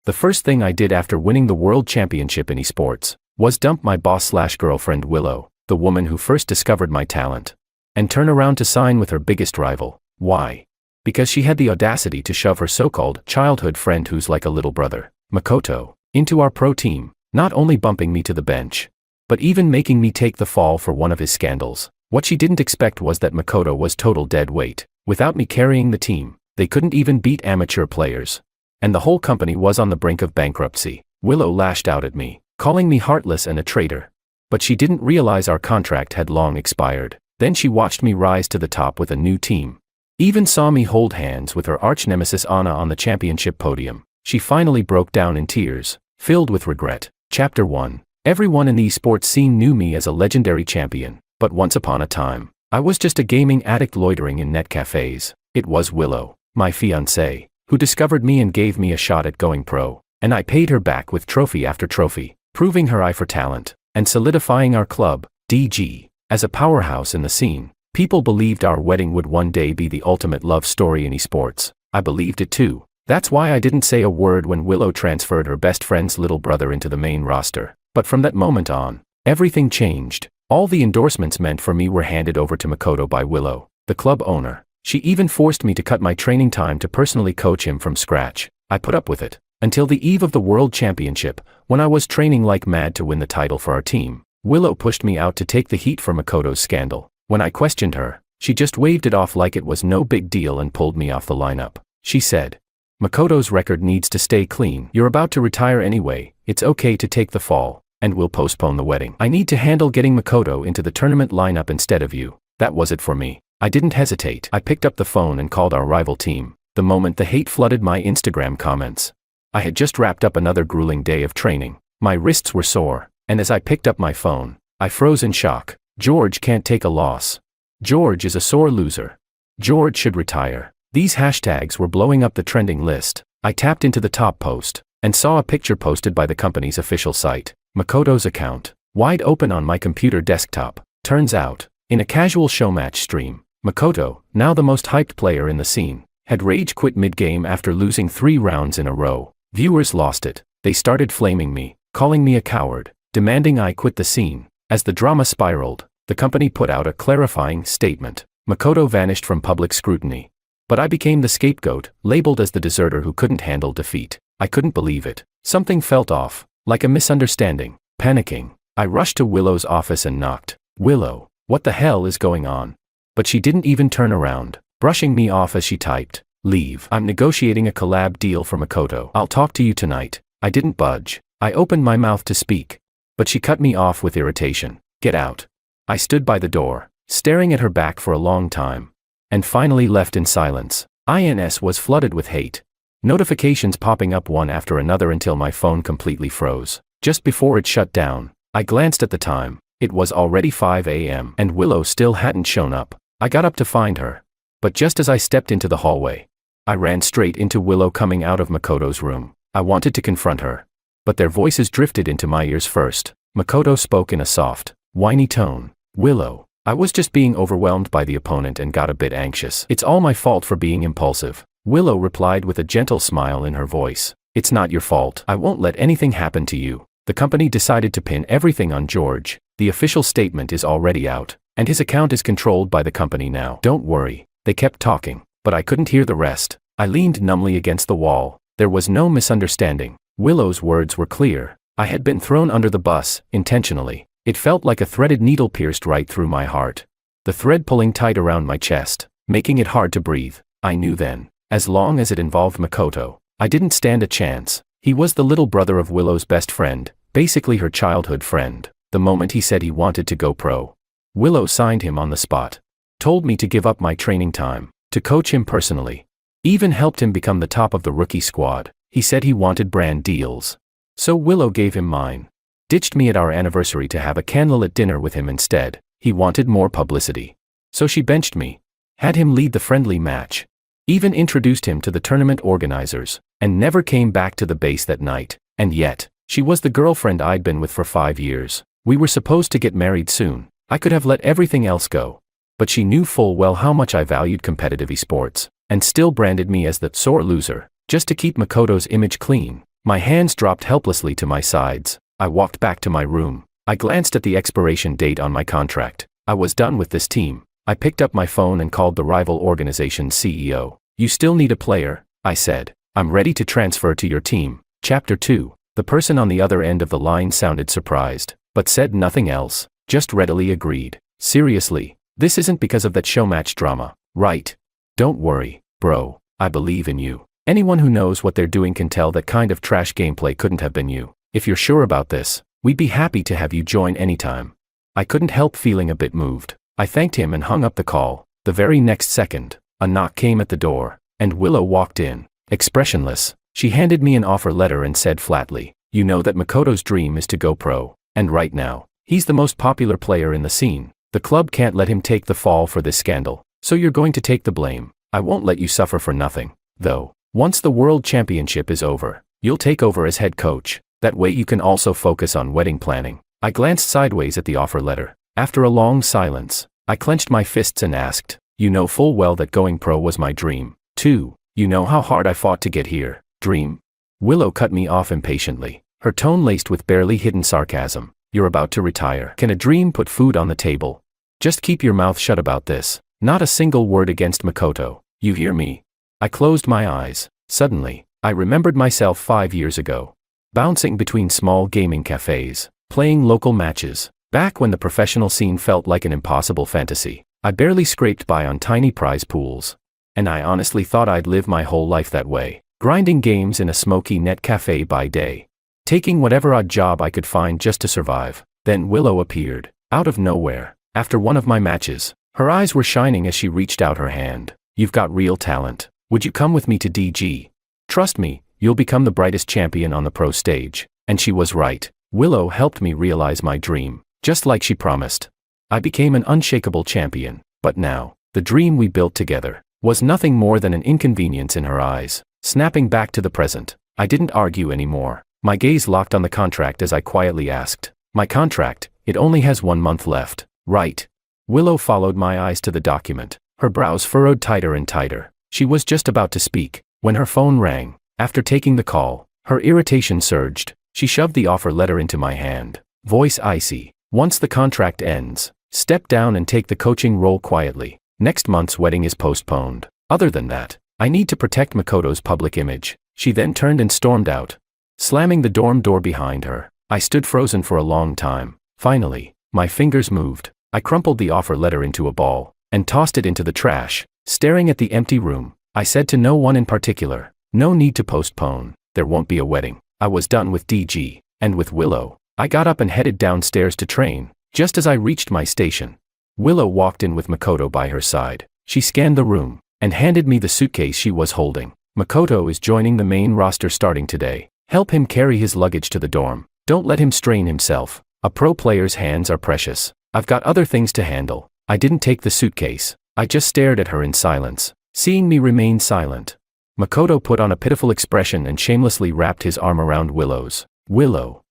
The first thing I did after winning the world championship in esports was dump my boss/girlfriend Willow, the woman who first discovered my talent, and turn around to sign with her biggest rival. Why? Because she had the audacity to shove her so-called childhood friend, who's like a little brother, Makoto, into our pro team, not only bumping me to the bench, but even making me take the fall for one of his scandals. What she didn't expect was that Makoto was total dead weight. Without me carrying the team, they couldn't even beat amateur players, and the whole company was on the brink of bankruptcy. Willow lashed out at me, calling me heartless and a traitor. But she didn't realize our contract had long expired. Then she watched me rise to the top with a new team. Even saw me hold hands with her arch-nemesis Anna on the championship podium. She finally broke down in tears, filled with regret. Chapter 1. Everyone in the esports scene knew me as a legendary champion, but once upon a time, I was just a gaming addict loitering in net cafes. It was Willow, my fiancée, who discovered me and gave me a shot at going pro, and I paid her back with trophy after trophy, proving her eye for talent, and solidifying our club, DG, as a powerhouse in the scene. People believed our wedding would one day be the ultimate love story in esports. I believed it too. That's why I didn't say a word when Willow transferred her best friend's little brother into the main roster. But from that moment on, everything changed. All the endorsements meant for me were handed over to Makoto by Willow, the club owner. She even forced me to cut my training time to personally coach him from scratch. I put up with it, until the eve of the World Championship, when I was training like mad to win the title for our team. Willow pushed me out to take the heat for Makoto's scandal. When I questioned her, she just waved it off like it was no big deal and pulled me off the lineup. She said, "Makoto's record needs to stay clean. You're about to retire anyway, it's okay to take the fall, and we'll postpone the wedding. I need to handle getting Makoto into the tournament lineup instead of you." That was it for me. I didn't hesitate. I picked up the phone and called our rival team. The moment the hate flooded my Instagram comments. I had just wrapped up another grueling day of training. My wrists were sore, and as I picked up my phone, I froze in shock. George can't take a loss. George is a sore loser. George should retire. These hashtags were blowing up the trending list. I tapped into the top post, and saw a picture posted by the company's official site, Makoto's account, wide open on my computer desktop. Turns out, in a casual showmatch stream, Makoto, now the most hyped player in the scene, had rage quit mid-game after losing 3 rounds in a row. Viewers lost it. They started flaming me, calling me a coward, demanding I quit the scene. As the drama spiraled, the company put out a clarifying statement. Makoto vanished from public scrutiny. But I became the scapegoat, labeled as the deserter who couldn't handle defeat. I couldn't believe it. Something felt off, like a misunderstanding. Panicking, I rushed to Willow's office and knocked. "Willow, what the hell is going on?" But she didn't even turn around, brushing me off as she typed, "Leave. I'm negotiating a collab deal for Makoto. I'll talk to you tonight." I didn't budge. I opened my mouth to speak, but she cut me off with irritation. "Get out." I stood by the door, staring at her back for a long time, and finally left in silence. INS was flooded with hate. Notifications popping up one after another until my phone completely froze. Just before it shut down, I glanced at the time. It was already 5 a.m. and Willow still hadn't shown up. I got up to find her. But just as I stepped into the hallway, I ran straight into Willow coming out of Makoto's room. I wanted to confront her, but their voices drifted into my ears first. Makoto spoke in a soft, whiny tone. "Willow, I was just being overwhelmed by the opponent and got a bit anxious. It's all my fault for being impulsive." Willow replied with a gentle smile in her voice. "It's not your fault. I won't let anything happen to you. The company decided to pin everything on George. The official statement is already out, and his account is controlled by the company now. Don't worry." They kept talking, but I couldn't hear the rest. I leaned numbly against the wall. There was no misunderstanding. Willow's words were clear. I had been thrown under the bus, intentionally. It felt like a threaded needle pierced right through my heart, the thread pulling tight around my chest, making it hard to breathe. I knew then, as long as it involved Makoto, I didn't stand a chance. He was the little brother of Willow's best friend, basically her childhood friend. The moment he said he wanted to go pro, Willow signed him on the spot. Told me to give up my training time, to coach him personally. Even helped him become the top of the rookie squad. He said he wanted brand deals. So Willow gave him mine. Ditched me at our anniversary to have a candlelit dinner with him instead. He wanted more publicity. So she benched me. Had him lead the friendly match. Even introduced him to the tournament organizers, and never came back to the base that night. And yet, she was the girlfriend I'd been with for 5 years. We were supposed to get married soon. I could have let everything else go. But she knew full well how much I valued competitive esports, and still branded me as the sore loser, just to keep Makoto's image clean. My hands dropped helplessly to my sides. I walked back to my room. I glanced at the expiration date on my contract. I was done with this team. I picked up my phone and called the rival organization's CEO. "You still need a player," I said. "I'm ready to transfer to your team." Chapter 2. The person on the other end of the line sounded surprised, but said nothing else, just readily agreed. "Seriously, this isn't because of that showmatch drama, right? Don't worry, bro, I believe in you. Anyone who knows what they're doing can tell that kind of trash gameplay couldn't have been you. If you're sure about this, we'd be happy to have you join anytime." I couldn't help feeling a bit moved. I thanked him and hung up the call. The very next second, a knock came at the door, and Willow walked in. Expressionless, she handed me an offer letter and said flatly, "You know that Makoto's dream is to go pro, and right now, he's the most popular player in the scene. The club can't let him take the fall for this scandal, so you're going to take the blame. I won't let you suffer for nothing, though. Once the World Championship is over, you'll take over as head coach. That way you can also focus on wedding planning." I glanced sideways at the offer letter. After a long silence, I clenched my fists and asked, "You know full well that going pro was my dream, too. You know how hard I fought to get here. Dream?" Willow cut me off impatiently, her tone laced with barely hidden sarcasm. "You're about to retire. Can a dream put food on the table? Just keep your mouth shut about this. Not a single word against Makoto. You hear me?" I closed my eyes. Suddenly, I remembered myself 5 years ago, bouncing between small gaming cafes, playing local matches, back when the professional scene felt like an impossible fantasy. I barely scraped by on tiny prize pools. And I honestly thought I'd live my whole life that way, grinding games in a smoky net cafe by day, taking whatever odd job I could find just to survive. Then Willow appeared, out of nowhere, after one of my matches. Her eyes were shining as she reached out her hand. "You've got real talent. Would you come with me to DG? Trust me, you'll become the brightest champion on the pro stage." And she was right. Willow helped me realize my dream, just like she promised. I became an unshakable champion, but now, the dream we built together was nothing more than an inconvenience in her eyes. Snapping back to the present, I didn't argue anymore. My gaze locked on the contract as I quietly asked, "My contract, it only has 1 month left, right?" Willow followed my eyes to the document, her brows furrowed tighter and tighter. She was just about to speak, when her phone rang. After taking the call, her irritation surged. She shoved the offer letter into my hand, voice icy. "Once the contract ends, step down and take the coaching role quietly. Next month's wedding is postponed. Other than that, I need to protect Makoto's public image." She then turned and stormed out, slamming the dorm door behind her. I stood frozen for a long time. Finally, my fingers moved. I crumpled the offer letter into a ball and tossed it into the trash. Staring at the empty room, I said to no one in particular, "No need to postpone. There won't be a wedding." I was done with DG, and with Willow. I got up and headed downstairs to train. Just as I reached my station, Willow walked in with Makoto by her side. She scanned the room and handed me the suitcase she was holding. "Makoto is joining the main roster starting today. Help him carry his luggage to the dorm. Don't let him strain himself. A pro player's hands are precious. I've got other things to handle." I didn't take the suitcase. I just stared at her in silence. Seeing me remain silent, Makoto put on a pitiful expression and shamelessly wrapped his arm around Willow's. "Willow,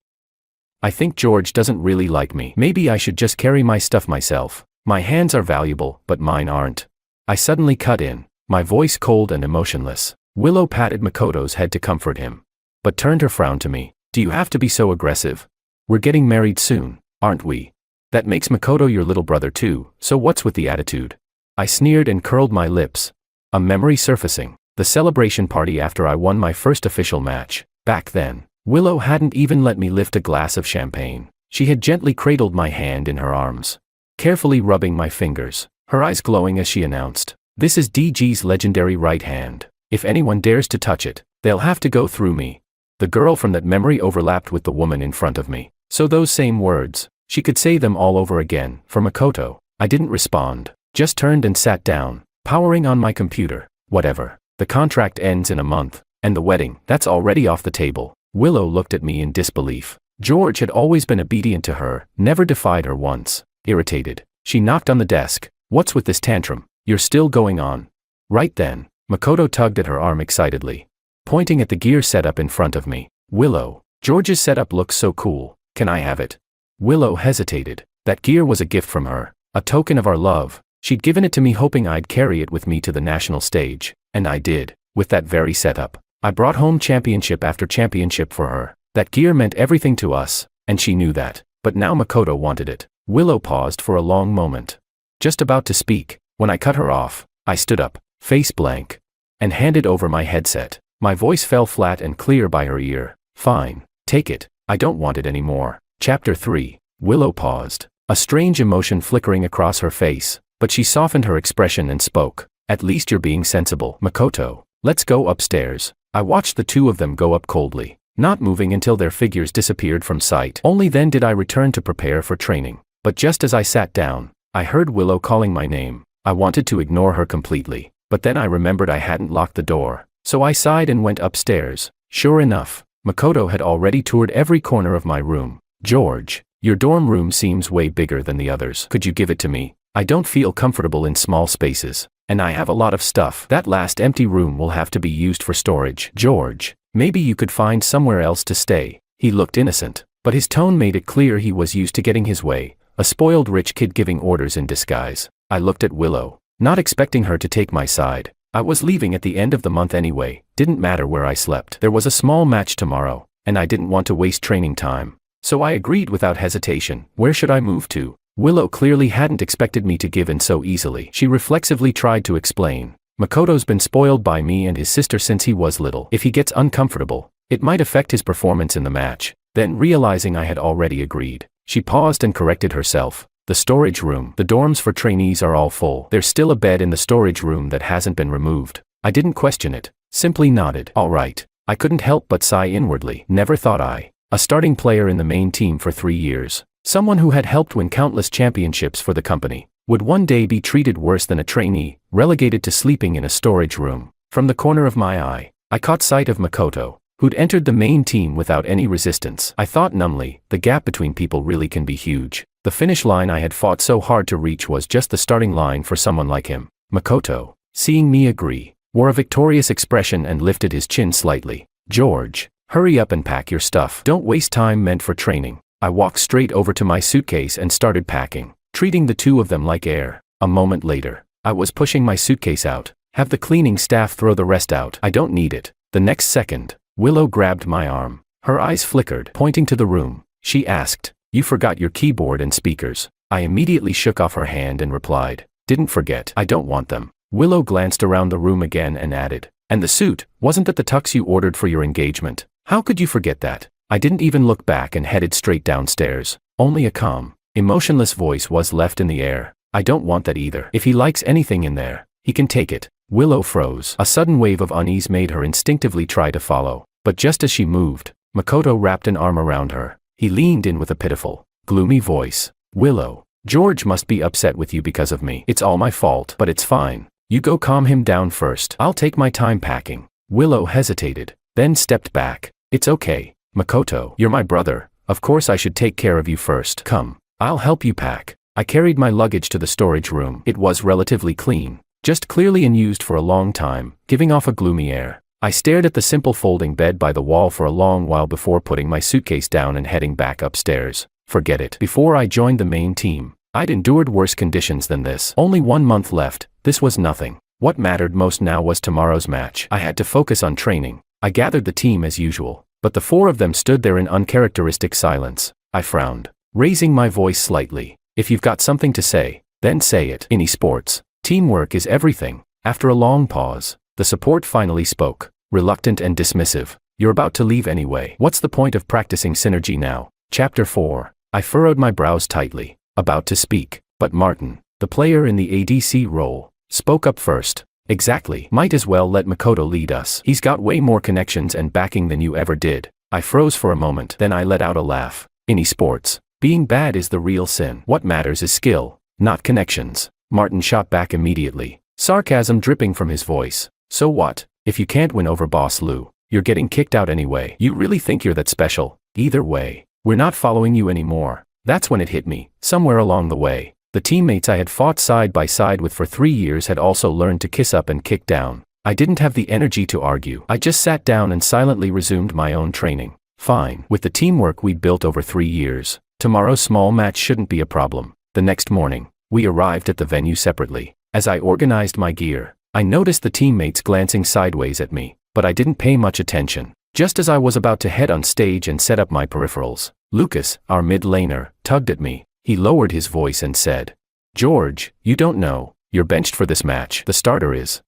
I think George doesn't really like me. Maybe I should just carry my stuff myself. My hands are valuable, but mine aren't." I suddenly cut in, my voice cold and emotionless. Willow patted Makoto's head to comfort him, but turned her frown to me. "Do you have to be so aggressive? We're getting married soon, aren't we? That makes Makoto your little brother too, so what's with the attitude?" I sneered and curled my lips. A memory surfacing. The celebration party after I won my first official match. Back then, Willow hadn't even let me lift a glass of champagne. She had gently cradled my hand in her arms, carefully rubbing my fingers, her eyes glowing as she announced, "This is DG's legendary right hand. If anyone dares to touch it, they'll have to go through me." The girl from that memory overlapped with the woman in front of me. So those same words, she could say them all over again, for Makoto. I didn't respond, just turned and sat down, powering on my computer. Whatever. The contract ends in a month, and the wedding, that's already off the table. Willow looked at me in disbelief. George had always been obedient to her, never defied her once. Irritated, she knocked on the desk. "What's with this tantrum? You're still going on?" Right then, Makoto tugged at her arm excitedly, pointing at the gear setup in front of me. "Willow, George's setup looks so cool. Can I have it?" Willow hesitated. That gear was a gift from her, a token of our love. She'd given it to me hoping I'd carry it with me to the national stage, and I did, with that very setup. I brought home championship after championship for her. That gear meant everything to us, and she knew that. But now Makoto wanted it. Willow paused for a long moment. Just about to speak, when I cut her off, I stood up, face blank, and handed over my headset. My voice fell flat and clear by her ear. Fine, take it. I don't want it anymore. Chapter 3. Willow paused, a strange emotion flickering across her face, but she softened her expression and spoke. At least you're being sensible, Makoto. Let's go upstairs. I watched the two of them go up coldly, not moving until their figures disappeared from sight. Only then did I return to prepare for training. But just as I sat down, I heard Willow calling my name. I wanted to ignore her completely, but then I remembered I hadn't locked the door, so I sighed and went upstairs. Sure enough, Makoto had already toured every corner of my room. George, your dorm room seems way bigger than the others. Could you give it to me? I don't feel comfortable in small spaces, and I have a lot of stuff. That last empty room will have to be used for storage. George, maybe you could find somewhere else to stay. He looked innocent, but his tone made it clear he was used to getting his way, a spoiled rich kid giving orders in disguise. I looked at Willow, not expecting her to take my side. I was leaving at the end of the month anyway, didn't matter where I slept. There was a small match tomorrow, and I didn't want to waste training time. So I agreed without hesitation. Where should I move to? Willow clearly hadn't expected me to give in so easily. She reflexively tried to explain. Makoto's been spoiled by me and his sister since he was little. If he gets uncomfortable, it might affect his performance in the match. Then, realizing I had already agreed, she paused and corrected herself. The storage room. The dorms for trainees are all full. There's still a bed in the storage room that hasn't been removed. I didn't question it, simply nodded. All right. I couldn't help but sigh inwardly. Never thought a starting player in the main team for 3 years, someone who had helped win countless championships for the company, would one day be treated worse than a trainee, relegated to sleeping in a storage room. From the corner of my eye, I caught sight of Makoto, who'd entered the main team without any resistance. I thought numbly, the gap between people really can be huge. The finish line I had fought so hard to reach was just the starting line for someone like him. Makoto, seeing me agree, wore a victorious expression and lifted his chin slightly. George, hurry up and pack your stuff. Don't waste time meant for training. I walked straight over to my suitcase and started packing, treating the two of them like air. A moment later, I was pushing my suitcase out. Have the cleaning staff throw the rest out. I don't need it. The next second, Willow grabbed my arm. Her eyes flickered, pointing to the room. She asked, "You forgot your keyboard and speakers." I immediately shook off her hand and replied, "Didn't forget. I don't want them." Willow glanced around the room again and added, "And the suit, wasn't that the tux you ordered for your engagement? How could you forget that?" I didn't even look back and headed straight downstairs. Only a calm, emotionless voice was left in the air. "I don't want that either. If he likes anything in there, he can take it." Willow froze. A sudden wave of unease made her instinctively try to follow. But just as she moved, Makoto wrapped an arm around her. He leaned in with a pitiful, gloomy voice. "Willow, George must be upset with you because of me. It's all my fault, but it's fine. You go calm him down first. I'll take my time packing." Willow hesitated, then stepped back. "It's okay, Makoto. You're my brother. Of course I should take care of you first. Come, I'll help you pack." I carried my luggage to the storage room. It was relatively clean, just clearly unused for a long time, giving off a gloomy air. I stared at the simple folding bed by the wall for a long while before putting my suitcase down and heading back upstairs. Forget it. Before I joined the main team, I'd endured worse conditions than this. Only 1 month left. This was nothing. What mattered most now was tomorrow's match. I had to focus on training. I gathered the team as usual, but the 4 of them stood there in uncharacteristic silence. I frowned, raising my voice slightly. "If you've got something to say, then say it. In esports, teamwork is everything." After a long pause, the support finally spoke, reluctant and dismissive. "You're about to leave anyway. What's the point of practicing synergy now?" Chapter 4. I furrowed my brows tightly, about to speak, but Martin, the player in the ADC role, spoke up first. "Exactly. Might as well let Makoto lead us. He's got way more connections and backing than you ever did." I froze for a moment, then I let out a laugh. "In esports, being bad is the real sin. What matters is skill, not connections." Martin shot back immediately, sarcasm dripping from his voice. "So what? If you can't win over Boss Lou, you're getting kicked out anyway. You really think you're that special? Either way, we're not following you anymore." That's when it hit me. Somewhere along the way, the teammates I had fought side by side with for 3 years had also learned to kiss up and kick down. I didn't have the energy to argue. I just sat down and silently resumed my own training. Fine. With the teamwork we'd built over 3 years, tomorrow's small match shouldn't be a problem. The next morning, we arrived at the venue separately. As I organized my gear, I noticed the teammates glancing sideways at me. but I didn't pay much attention. Just as I was about to head on stage and set up my peripherals, Lucas, our mid-laner, tugged at me. He lowered his voice and said, "George, you don't know, you're benched for this match. The starter is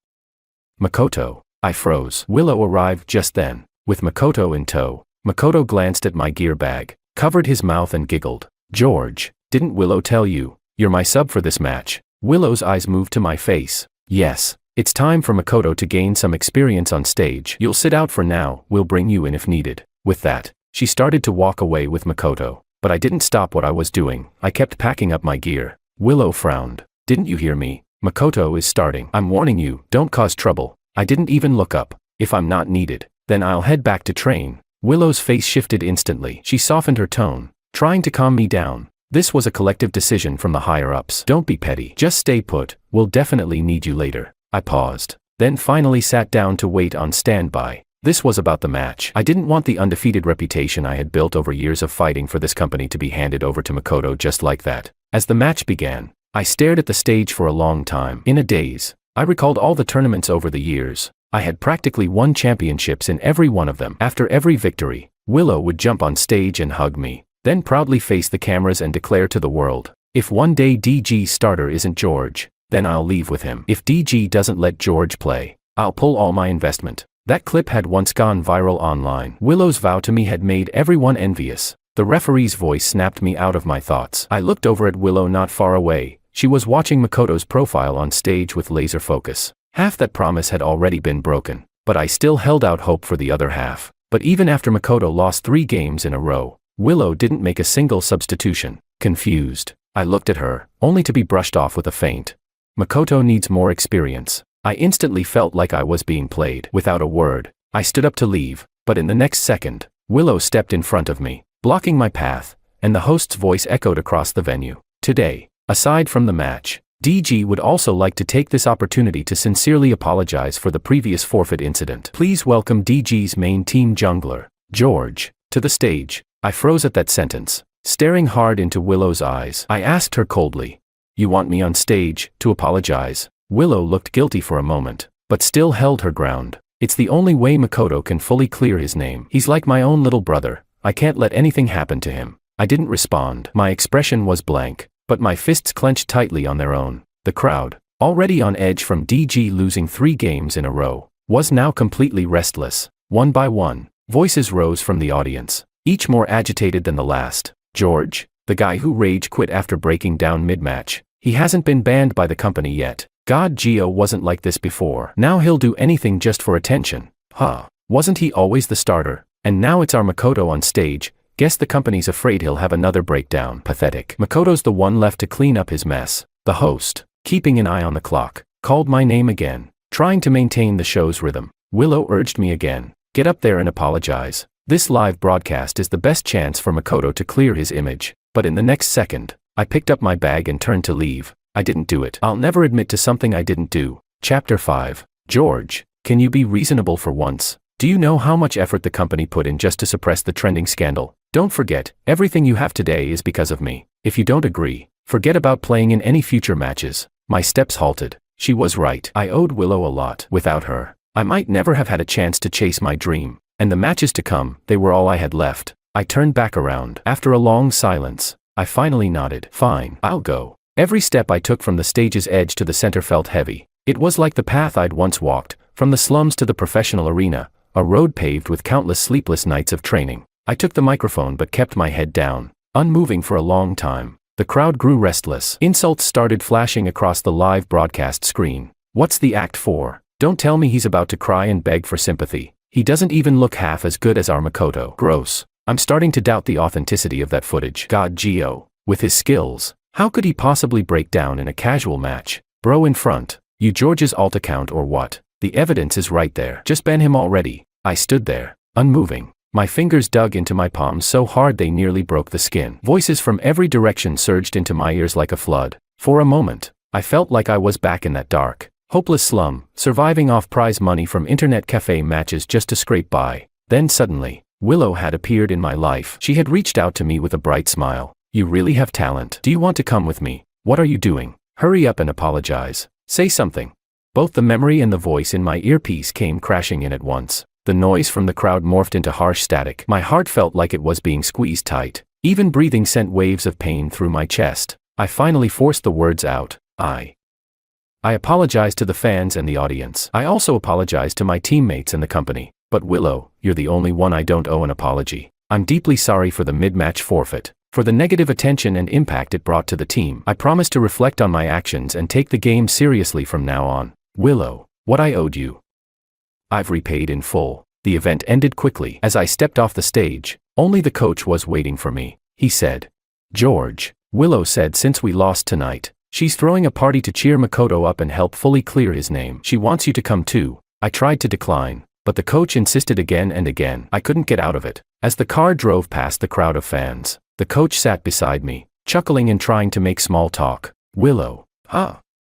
Makoto." I froze. Willow arrived just then, with Makoto in tow. Makoto glanced at my gear bag, covered his mouth and giggled. "George, didn't Willow tell you? You're my sub for this match." Willow's eyes moved to my face. "Yes, it's time for Makoto to gain some experience on stage. You'll sit out for now, we'll bring you in if needed." With that, she started to walk away with Makoto, but I didn't stop what I was doing. I kept packing up my gear. Willow frowned. "Didn't you hear me? Makoto is starting. I'm warning you, don't cause trouble." I didn't even look up. "If I'm not needed, then I'll head back to train." Willow's face shifted instantly. She softened her tone, trying to calm me down. This was a collective decision from the higher-ups. "Don't be petty. Just stay put. We'll definitely need you later." I paused, then finally sat down to wait on standby. This was about the match. I didn't want the undefeated reputation I had built over years of fighting for this company to be handed over to Makoto just like that. As the match began, I stared at the stage for a long time. In a daze, I recalled all the tournaments over the years. I had practically won championships in every one of them. After every victory, Willow would jump on stage and hug me, then proudly face the cameras and declare to the world, "If one day DG's starter isn't George, then I'll leave with him. If DG doesn't let George play, I'll pull all my investment." That clip had once gone viral online. Willow's vow to me had made everyone envious. The referee's voice snapped me out of my thoughts. I looked over at Willow not far away. She was watching Makoto's profile on stage with laser focus. Half that promise had already been broken, but I still held out hope for the other half. But even after Makoto lost 3 games in a row, Willow didn't make a single substitution. Confused, I looked at her, only to be brushed off with a feint. "Makoto needs more experience." I instantly felt like I was being played. Without a word, I stood up to leave, but in the next second, Willow stepped in front of me, blocking my path, and the host's voice echoed across the venue. "Today, aside from the match, DG would also like to take this opportunity to sincerely apologize for the previous forfeit incident. Please welcome DG's main team jungler, George, to the stage." I froze at that sentence, staring hard into Willow's eyes. I asked her coldly, "You want me on stage to apologize?" Willow looked guilty for a moment, but still held her ground. "It's the only way Makoto can fully clear his name. He's like my own little brother. I can't let anything happen to him." I didn't respond. My expression was blank, but my fists clenched tightly on their own. The crowd, already on edge from DG losing 3 games in a row, was now completely restless. One by one, voices rose from the audience, each more agitated than the last. "George, the guy who rage quit after breaking down mid-match. He hasn't been banned by the company yet. God, Gio wasn't like this before. Now he'll do anything just for attention. Huh, wasn't he always the starter? And now it's our Makoto on stage. Guess the company's afraid he'll have another breakdown. Pathetic." Makoto's the one left to clean up his mess. The host, keeping an eye on the clock, called my name again, trying to maintain the show's rhythm. Willow urged me again, "Get up there and apologize. This live broadcast is the best chance for Makoto to clear his image." But in the next second, I picked up my bag and turned to leave. I didn't do it. I'll never admit to something I didn't do. Chapter 5. George, can you be reasonable for once? Do you know how much effort the company put in just to suppress the trending scandal? Don't forget, everything you have today is because of me. If you don't agree, forget about playing in any future matches. My steps halted. She was right. I owed Willow a lot. Without her, I might never have had a chance to chase my dream. And the matches to come, they were all I had left. I turned back around. After a long silence, I finally nodded. "Fine, I'll go." Every step I took from the stage's edge to the center felt heavy. It was like the path I'd once walked, from the slums to the professional arena, a road paved with countless sleepless nights of training. I took the microphone but kept my head down, unmoving for a long time. The crowd grew restless. Insults started flashing across the live broadcast screen. "What's the act for? Don't tell me he's about to cry and beg for sympathy. He doesn't even look half as good as our Makoto." Gross. I'm starting to doubt the authenticity of that footage. God, Gio, with his skills, how could he possibly break down in a casual match? Bro in front, you George's alt account or what? The evidence is right there. Just ban him already. I stood there, unmoving. My fingers dug into my palms so hard they nearly broke the skin. Voices from every direction surged into my ears like a flood. For a moment, I felt like I was back in that dark, hopeless slum, surviving off prize money from internet cafe matches just to scrape by. Then suddenly, Willow had appeared in my life. She had reached out to me with a bright smile. "You really have talent. Do you want to come with me? What are you doing? Hurry up and apologize. Say something." Both the memory and the voice in my earpiece came crashing in at once. The noise from the crowd morphed into harsh static. My heart felt like it was being squeezed tight. Even breathing sent waves of pain through my chest. I finally forced the words out. I apologize to the fans and the audience. I also apologize to my teammates and the company. But Willow, you're the only one I don't owe an apology. I'm deeply sorry for the mid-match forfeit. For the negative attention and impact it brought to the team. I promise to reflect on my actions and take the game seriously from now on. Willow, what I owed you, I've repaid in full. The event ended quickly. As I stepped off the stage, only the coach was waiting for me. He said, "George," Willow said, "since we lost tonight, she's throwing a party to cheer Makoto up and help fully clear his name. She wants you to come too." I tried to decline, but the coach insisted again and again. I couldn't get out of it. As the car drove past the crowd of fans, the coach sat beside me, chuckling and trying to make small talk. "Willow,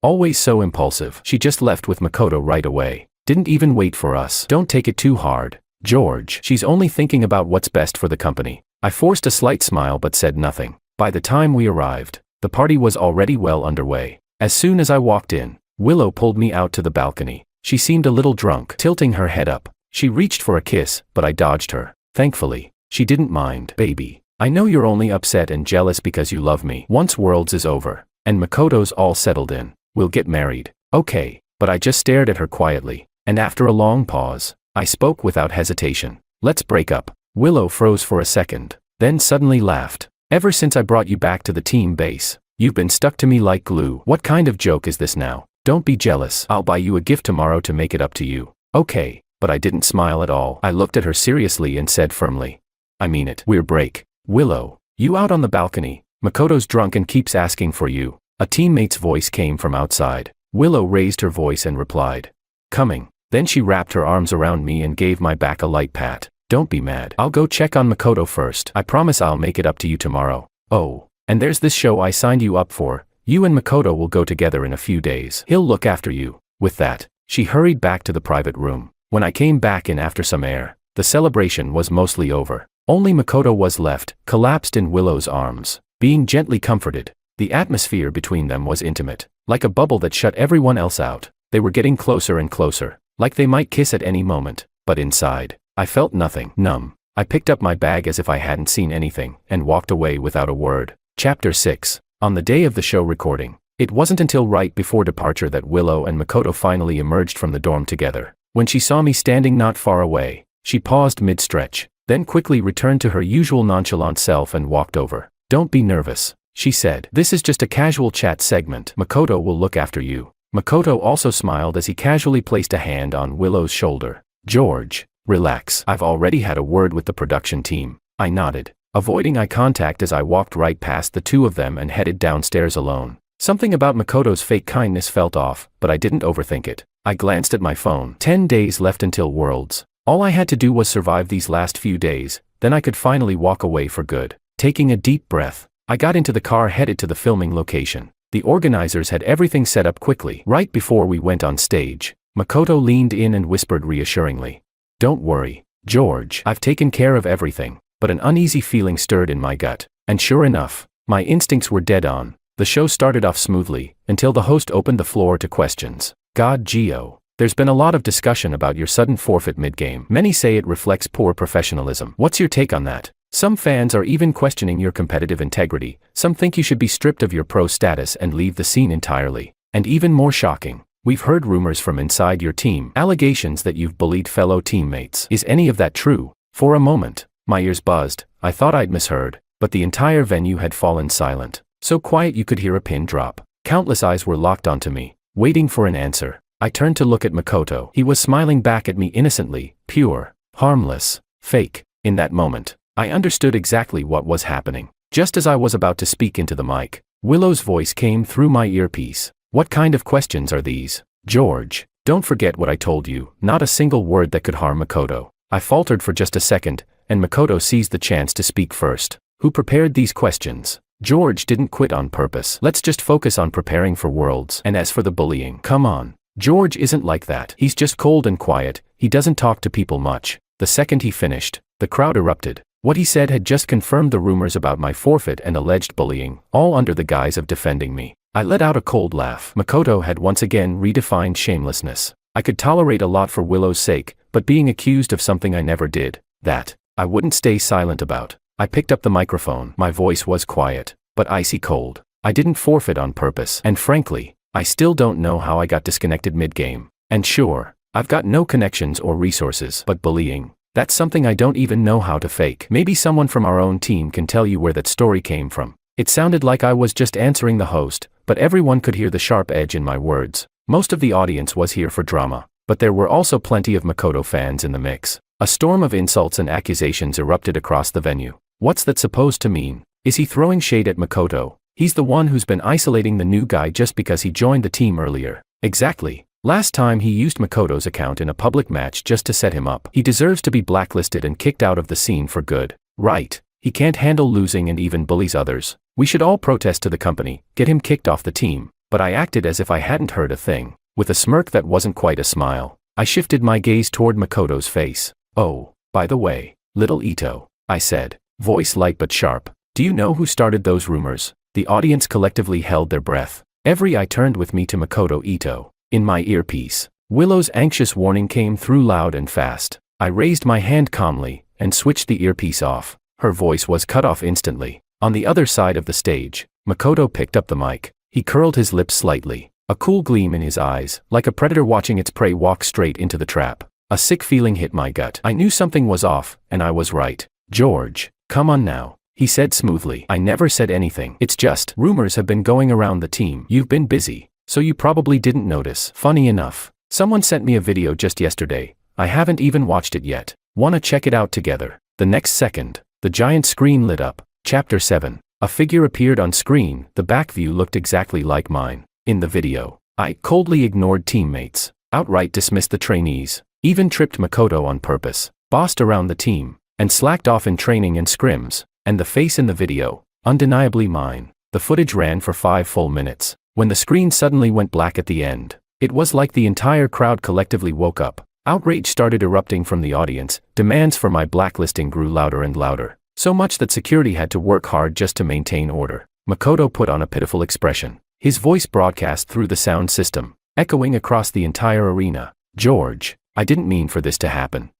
always so impulsive. She just left with Makoto right away. Didn't even wait for us. Don't take it too hard, George. She's only thinking about what's best for the company." I forced a slight smile but said nothing. By the time we arrived, the party was already well underway. As soon as I walked in, Willow pulled me out to the balcony. She seemed a little drunk, tilting her head up. She reached for a kiss, but I dodged her. Thankfully, she didn't mind. "Baby, I know you're only upset and jealous because you love me. Once Worlds is over, and Makoto's all settled in, we'll get married." "Okay," but I just stared at her quietly. And after a long pause, I spoke without hesitation. "Let's break up." Willow froze for a second, then suddenly laughed. "Ever since I brought you back to the team base, you've been stuck to me like glue. What kind of joke is this now? Don't be jealous. I'll buy you a gift tomorrow to make it up to you." "Okay," but I didn't smile at all. I looked at her seriously and said firmly, "I mean it. We're break." "Willow, you out on the balcony? Makoto's drunk and keeps asking for you." A teammate's voice came from outside. Willow raised her voice and replied, "Coming." Then she wrapped her arms around me and gave my back a light pat. "Don't be mad. I'll go check on Makoto first. I promise I'll make it up to you tomorrow. Oh, and there's this show I signed you up for. You and Makoto will go together in a few days. He'll look after you." With that, she hurried back to the private room. When I came back in after some air, the celebration was mostly over. Only Makoto was left, collapsed in Willow's arms, being gently comforted. The atmosphere between them was intimate, like a bubble that shut everyone else out. They were getting closer and closer, like they might kiss at any moment, but inside, I felt nothing. Numb. I picked up my bag as if I hadn't seen anything, and walked away without a word. Chapter 6. On the day of the show recording, it wasn't until right before departure that Willow and Makoto finally emerged from the dorm together. When she saw me standing not far away, she paused mid-stretch, then quickly returned to her usual nonchalant self and walked over. "Don't be nervous," she said. "This is just a casual chat segment. Makoto will look after you." Makoto also smiled as he casually placed a hand on Willow's shoulder. "George, relax. I've already had a word with the production team." I nodded, avoiding eye contact as I walked right past the two of them and headed downstairs alone. Something about Makoto's fake kindness felt off, but I didn't overthink it. I glanced at my phone. 10 days left until Worlds. All I had to do was survive these last few days, then I could finally walk away for good. Taking a deep breath, I got into the car headed to the filming location. The organizers had everything set up quickly. Right before we went on stage, Makoto leaned in and whispered reassuringly, "Don't worry, George. I've taken care of everything." But an uneasy feeling stirred in my gut. And sure enough, my instincts were dead on. The show started off smoothly, until the host opened the floor to questions. "God, Gio, there's been a lot of discussion about your sudden forfeit mid-game. Many say it reflects poor professionalism. What's your take on that? Some fans are even questioning your competitive integrity. Some think you should be stripped of your pro status and leave the scene entirely. And even more shocking, we've heard rumors from inside your team, allegations that you've bullied fellow teammates. Is any of that true?" For a moment, my ears buzzed. I thought I'd misheard, but the entire venue had fallen silent. So quiet you could hear a pin drop. Countless eyes were locked onto me, waiting for an answer. I turned to look at Makoto. He was smiling back at me innocently, pure, harmless, fake. In that moment, I understood exactly what was happening. Just as I was about to speak into the mic, Willow's voice came through my earpiece. "What kind of questions are these, George? Don't forget what I told you." Not a single word that could harm Makoto. I faltered for just a second, and Makoto seized the chance to speak first. "Who prepared these questions? George didn't quit on purpose. Let's just focus on preparing for Worlds. And as for the bullying, come on. George isn't like that. He's just cold and quiet. He doesn't talk to people much." The second he finished, the crowd erupted. What he said had just confirmed the rumors about my forfeit and alleged bullying, all under the guise of defending me. I let out a cold laugh. Makoto had once again redefined shamelessness. I could tolerate a lot for Willow's sake, but being accused of something I never did, that I wouldn't stay silent about. I picked up the microphone. My voice was quiet, but icy cold. I didn't forfeit on purpose, and frankly, I still don't know how I got disconnected mid-game. And sure, I've got no connections or resources, but bullying, that's something I don't even know how to fake. Maybe someone from our own team can tell you where that story came from. It sounded like I was just answering the host, but everyone could hear the sharp edge in my words. Most of the audience was here for drama, but there were also plenty of Makoto fans in the mix. A storm of insults and accusations erupted across the venue. What's that supposed to mean? Is he throwing shade at Makoto? He's the one who's been isolating the new guy just because he joined the team earlier. Exactly. Last time he used Makoto's account in a public match just to set him up. He deserves to be blacklisted and kicked out of the scene for good. Right. He can't handle losing and even bullies others. We should all protest to the company, get him kicked off the team. But I acted as if I hadn't heard a thing. With a smirk that wasn't quite a smile, I shifted my gaze toward Makoto's face. Oh, by the way, little Ito, I said, voice light but sharp. Do you know who started those rumors? The audience collectively held their breath. Every eye turned with me to Makoto Ito. In my earpiece, Willow's anxious warning came through loud and fast. I raised my hand calmly and switched the earpiece off. Her voice was cut off instantly. On the other side of the stage, Makoto picked up the mic. He curled his lips slightly, a cool gleam in his eyes, like a predator watching its prey walk straight into the trap. A sick feeling hit my gut. I knew something was off, and I was right. George, come on now, he said smoothly. I never said anything. It's just, rumors have been going around the team. You've been busy, so you probably didn't notice. Funny enough, someone sent me a video just yesterday. I haven't even watched it yet. Wanna check it out together? The next second, the giant screen lit up. Chapter 7. A figure appeared on screen. The back view looked exactly like mine. In the video, I coldly ignored teammates, outright dismissed the trainees, even tripped Makoto on purpose, bossed around the team, and slacked off in training and scrims. And the face in the video, undeniably mine. The footage ran for 5 full minutes. When the screen suddenly went black at the end, it was like the entire crowd collectively woke up. Outrage started erupting from the audience. Demands for my blacklisting grew louder and louder, so much that security had to work hard just to maintain order. Makoto put on a pitiful expression. His voice broadcast through the sound system, echoing across the entire arena. George, I didn't mean for this to happen.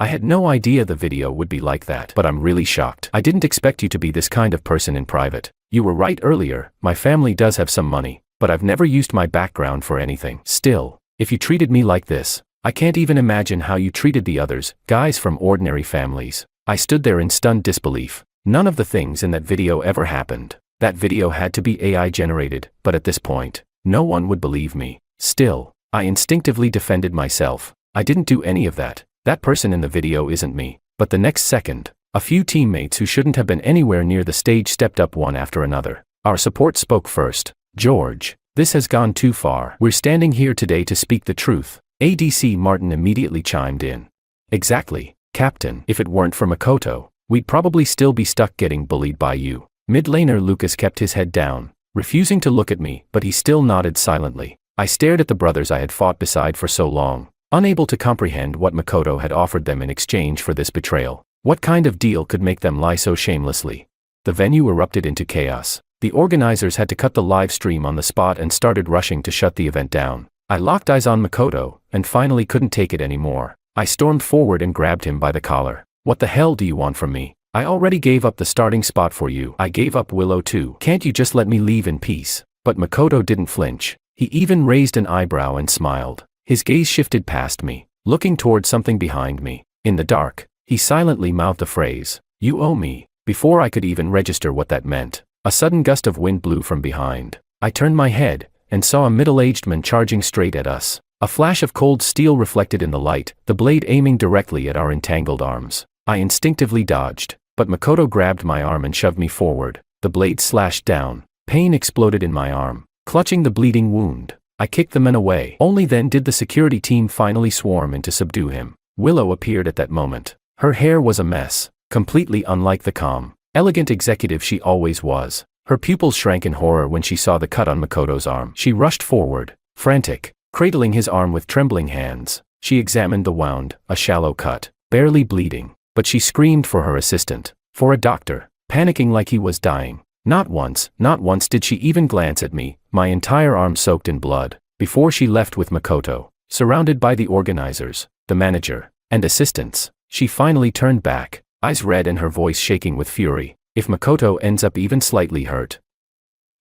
I had no idea the video would be like that, but I'm really shocked. I didn't expect you to be this kind of person in private. You were right earlier, my family does have some money, but I've never used my background for anything. Still, if you treated me like this, I can't even imagine how you treated the others, guys from ordinary families. I stood there in stunned disbelief. None of the things in that video ever happened. That video had to be AI generated, but at this point, no one would believe me. Still, I instinctively defended myself. I didn't do any of that. That person in the video isn't me. But the next second, a few teammates who shouldn't have been anywhere near the stage stepped up one after another. Our support spoke first. George, this has gone too far. We're standing here today to speak the truth. ADC Martin immediately chimed in. Exactly, Captain. If it weren't for Makoto, we'd probably still be stuck getting bullied by you. Mid laner Lucas kept his head down, refusing to look at me, but he still nodded silently. I stared at the brothers I had fought beside for so long, unable to comprehend what Makoto had offered them in exchange for this betrayal. What kind of deal could make them lie so shamelessly? The venue erupted into chaos. The organizers had to cut the live stream on the spot and started rushing to shut the event down. I locked eyes on Makoto, and finally couldn't take it anymore. I stormed forward and grabbed him by the collar. What the hell do you want from me? I already gave up the starting spot for you. I gave up Willow too. Can't you just let me leave in peace? But Makoto didn't flinch. He even raised an eyebrow and smiled. His gaze shifted past me, looking toward something behind me. In the dark, he silently mouthed the phrase, "You owe me," before I could even register what that meant. A sudden gust of wind blew from behind. I turned my head, and saw a middle-aged man charging straight at us. A flash of cold steel reflected in the light, the blade aiming directly at our entangled arms. I instinctively dodged, but Makoto grabbed my arm and shoved me forward. The blade slashed down. Pain exploded in my arm, clutching the bleeding wound. I kicked the man away. Only then did the security team finally swarm in to subdue him. Willow appeared at that moment. Her hair was a mess, completely unlike the calm, elegant executive she always was. Her pupils shrank in horror when she saw the cut on Makoto's arm. She rushed forward, frantic, cradling his arm with trembling hands. She examined the wound, a shallow cut, barely bleeding, but she screamed for her assistant, for a doctor, panicking like he was dying. Not once did she even glance at me, my entire arm soaked in blood, before she left with Makoto, surrounded by the organizers, the manager, and assistants. She finally turned back, eyes red and her voice shaking with fury. If Makoto ends up even slightly hurt,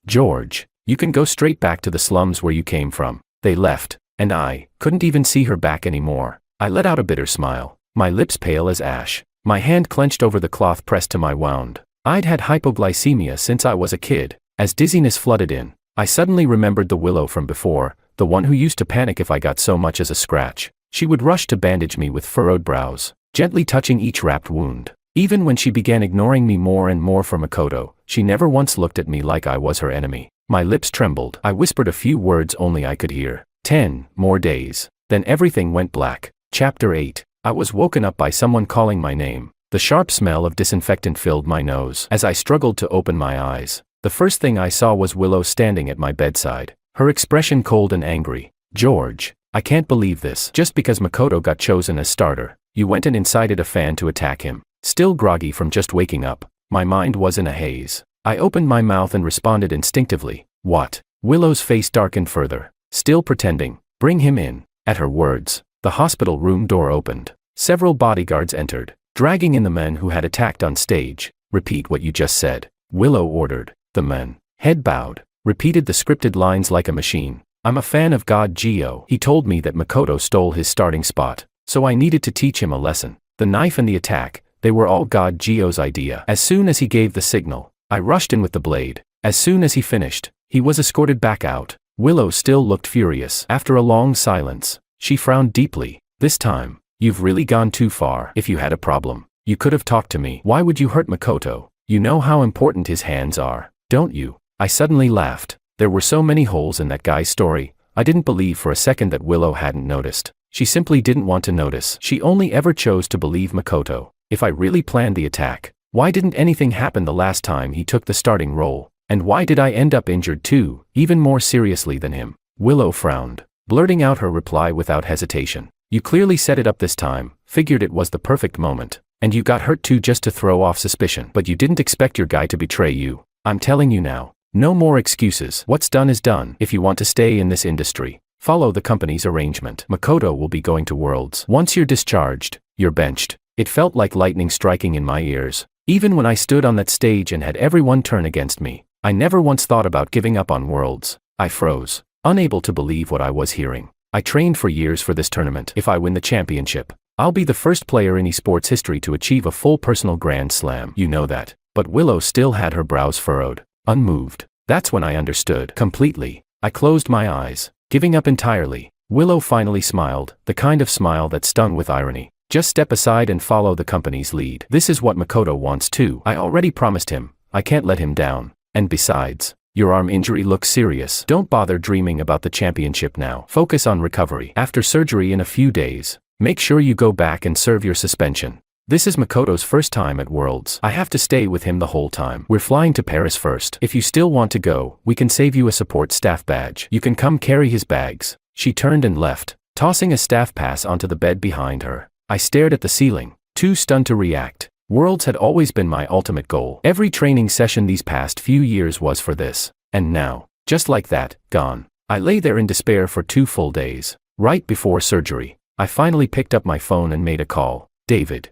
George, you can go straight back to the slums where you came from. They left, and I couldn't even see her back anymore. I let out a bitter smile, my lips pale as ash, my hand clenched over the cloth pressed to my wound. I'd had hypoglycemia since I was a kid. As dizziness flooded in, I suddenly remembered the Willow from before, the one who used to panic if I got so much as a scratch. She would rush to bandage me with furrowed brows, gently touching each wrapped wound. Even when she began ignoring me more and more for Makoto, she never once looked at me like I was her enemy. My lips trembled. I whispered a few words only I could hear. 10 more days. Then everything went black. Chapter 8. I was woken up by someone calling my name. The sharp smell of disinfectant filled my nose. As I struggled to open my eyes, the first thing I saw was Willow standing at my bedside, her expression cold and angry. George, I can't believe this. Just because Makoto got chosen as starter, you went and incited a fan to attack him. Still groggy from just waking up, my mind was in a haze. I opened my mouth and responded instinctively. What? Willow's face darkened further, still pretending. Bring him in. At her words, the hospital room door opened. Several bodyguards entered, dragging in the men who had attacked on stage. Repeat what you just said, Willow ordered. The men, head bowed, repeated the scripted lines like a machine. I'm a fan of God Gio. He told me that Makoto stole his starting spot, so I needed to teach him a lesson. The knife and the attack, they were all God Gio's idea. As soon as he gave the signal, I rushed in with the blade. As soon as he finished, he was escorted back out. Willow still looked furious. After a long silence, she frowned deeply. This time, you've really gone too far. If you had a problem, you could have talked to me. Why would you hurt Makoto? You know how important his hands are, don't you? I suddenly laughed. There were so many holes in that guy's story. I didn't believe for a second that Willow hadn't noticed. She simply didn't want to notice. She only ever chose to believe Makoto. If I really planned the attack, why didn't anything happen the last time he took the starting role? And why did I end up injured too, even more seriously than him? Willow frowned, blurting out her reply without hesitation. You clearly set it up this time, figured it was the perfect moment, and you got hurt too just to throw off suspicion. But you didn't expect your guy to betray you. I'm telling you now, no more excuses. What's done is done. If you want to stay in this industry, follow the company's arrangement. Makoto will be going to Worlds. Once you're discharged, you're benched. It felt like lightning striking in my ears. Even when I stood on that stage and had everyone turn against me, I never once thought about giving up on Worlds. I froze, unable to believe what I was hearing. I trained for years for this tournament. If I win the championship, I'll be the first player in esports history to achieve a full personal Grand Slam. You know that. But Willow still had her brows furrowed, unmoved. That's when I understood completely. I closed my eyes, giving up entirely. Willow finally smiled, the kind of smile that stung with irony. Just step aside and follow the company's lead. This is what Makoto wants too. I already promised him. I can't let him down. And besides, your arm injury looks serious. Don't bother dreaming about the championship now. Focus on recovery. After surgery in a few days, make sure you go back and serve your suspension. This is Makoto's first time at Worlds. I have to stay with him the whole time. We're flying to Paris first. If you still want to go, we can save you a support staff badge. You can come carry his bags. She turned and left, tossing a staff pass onto the bed behind her. I stared at the ceiling, too stunned to react. Worlds had always been my ultimate goal. Every training session these past few years was for this. And now, just like that, gone. I lay there in despair for 2 full days. Right before surgery, I finally picked up my phone and made a call. David.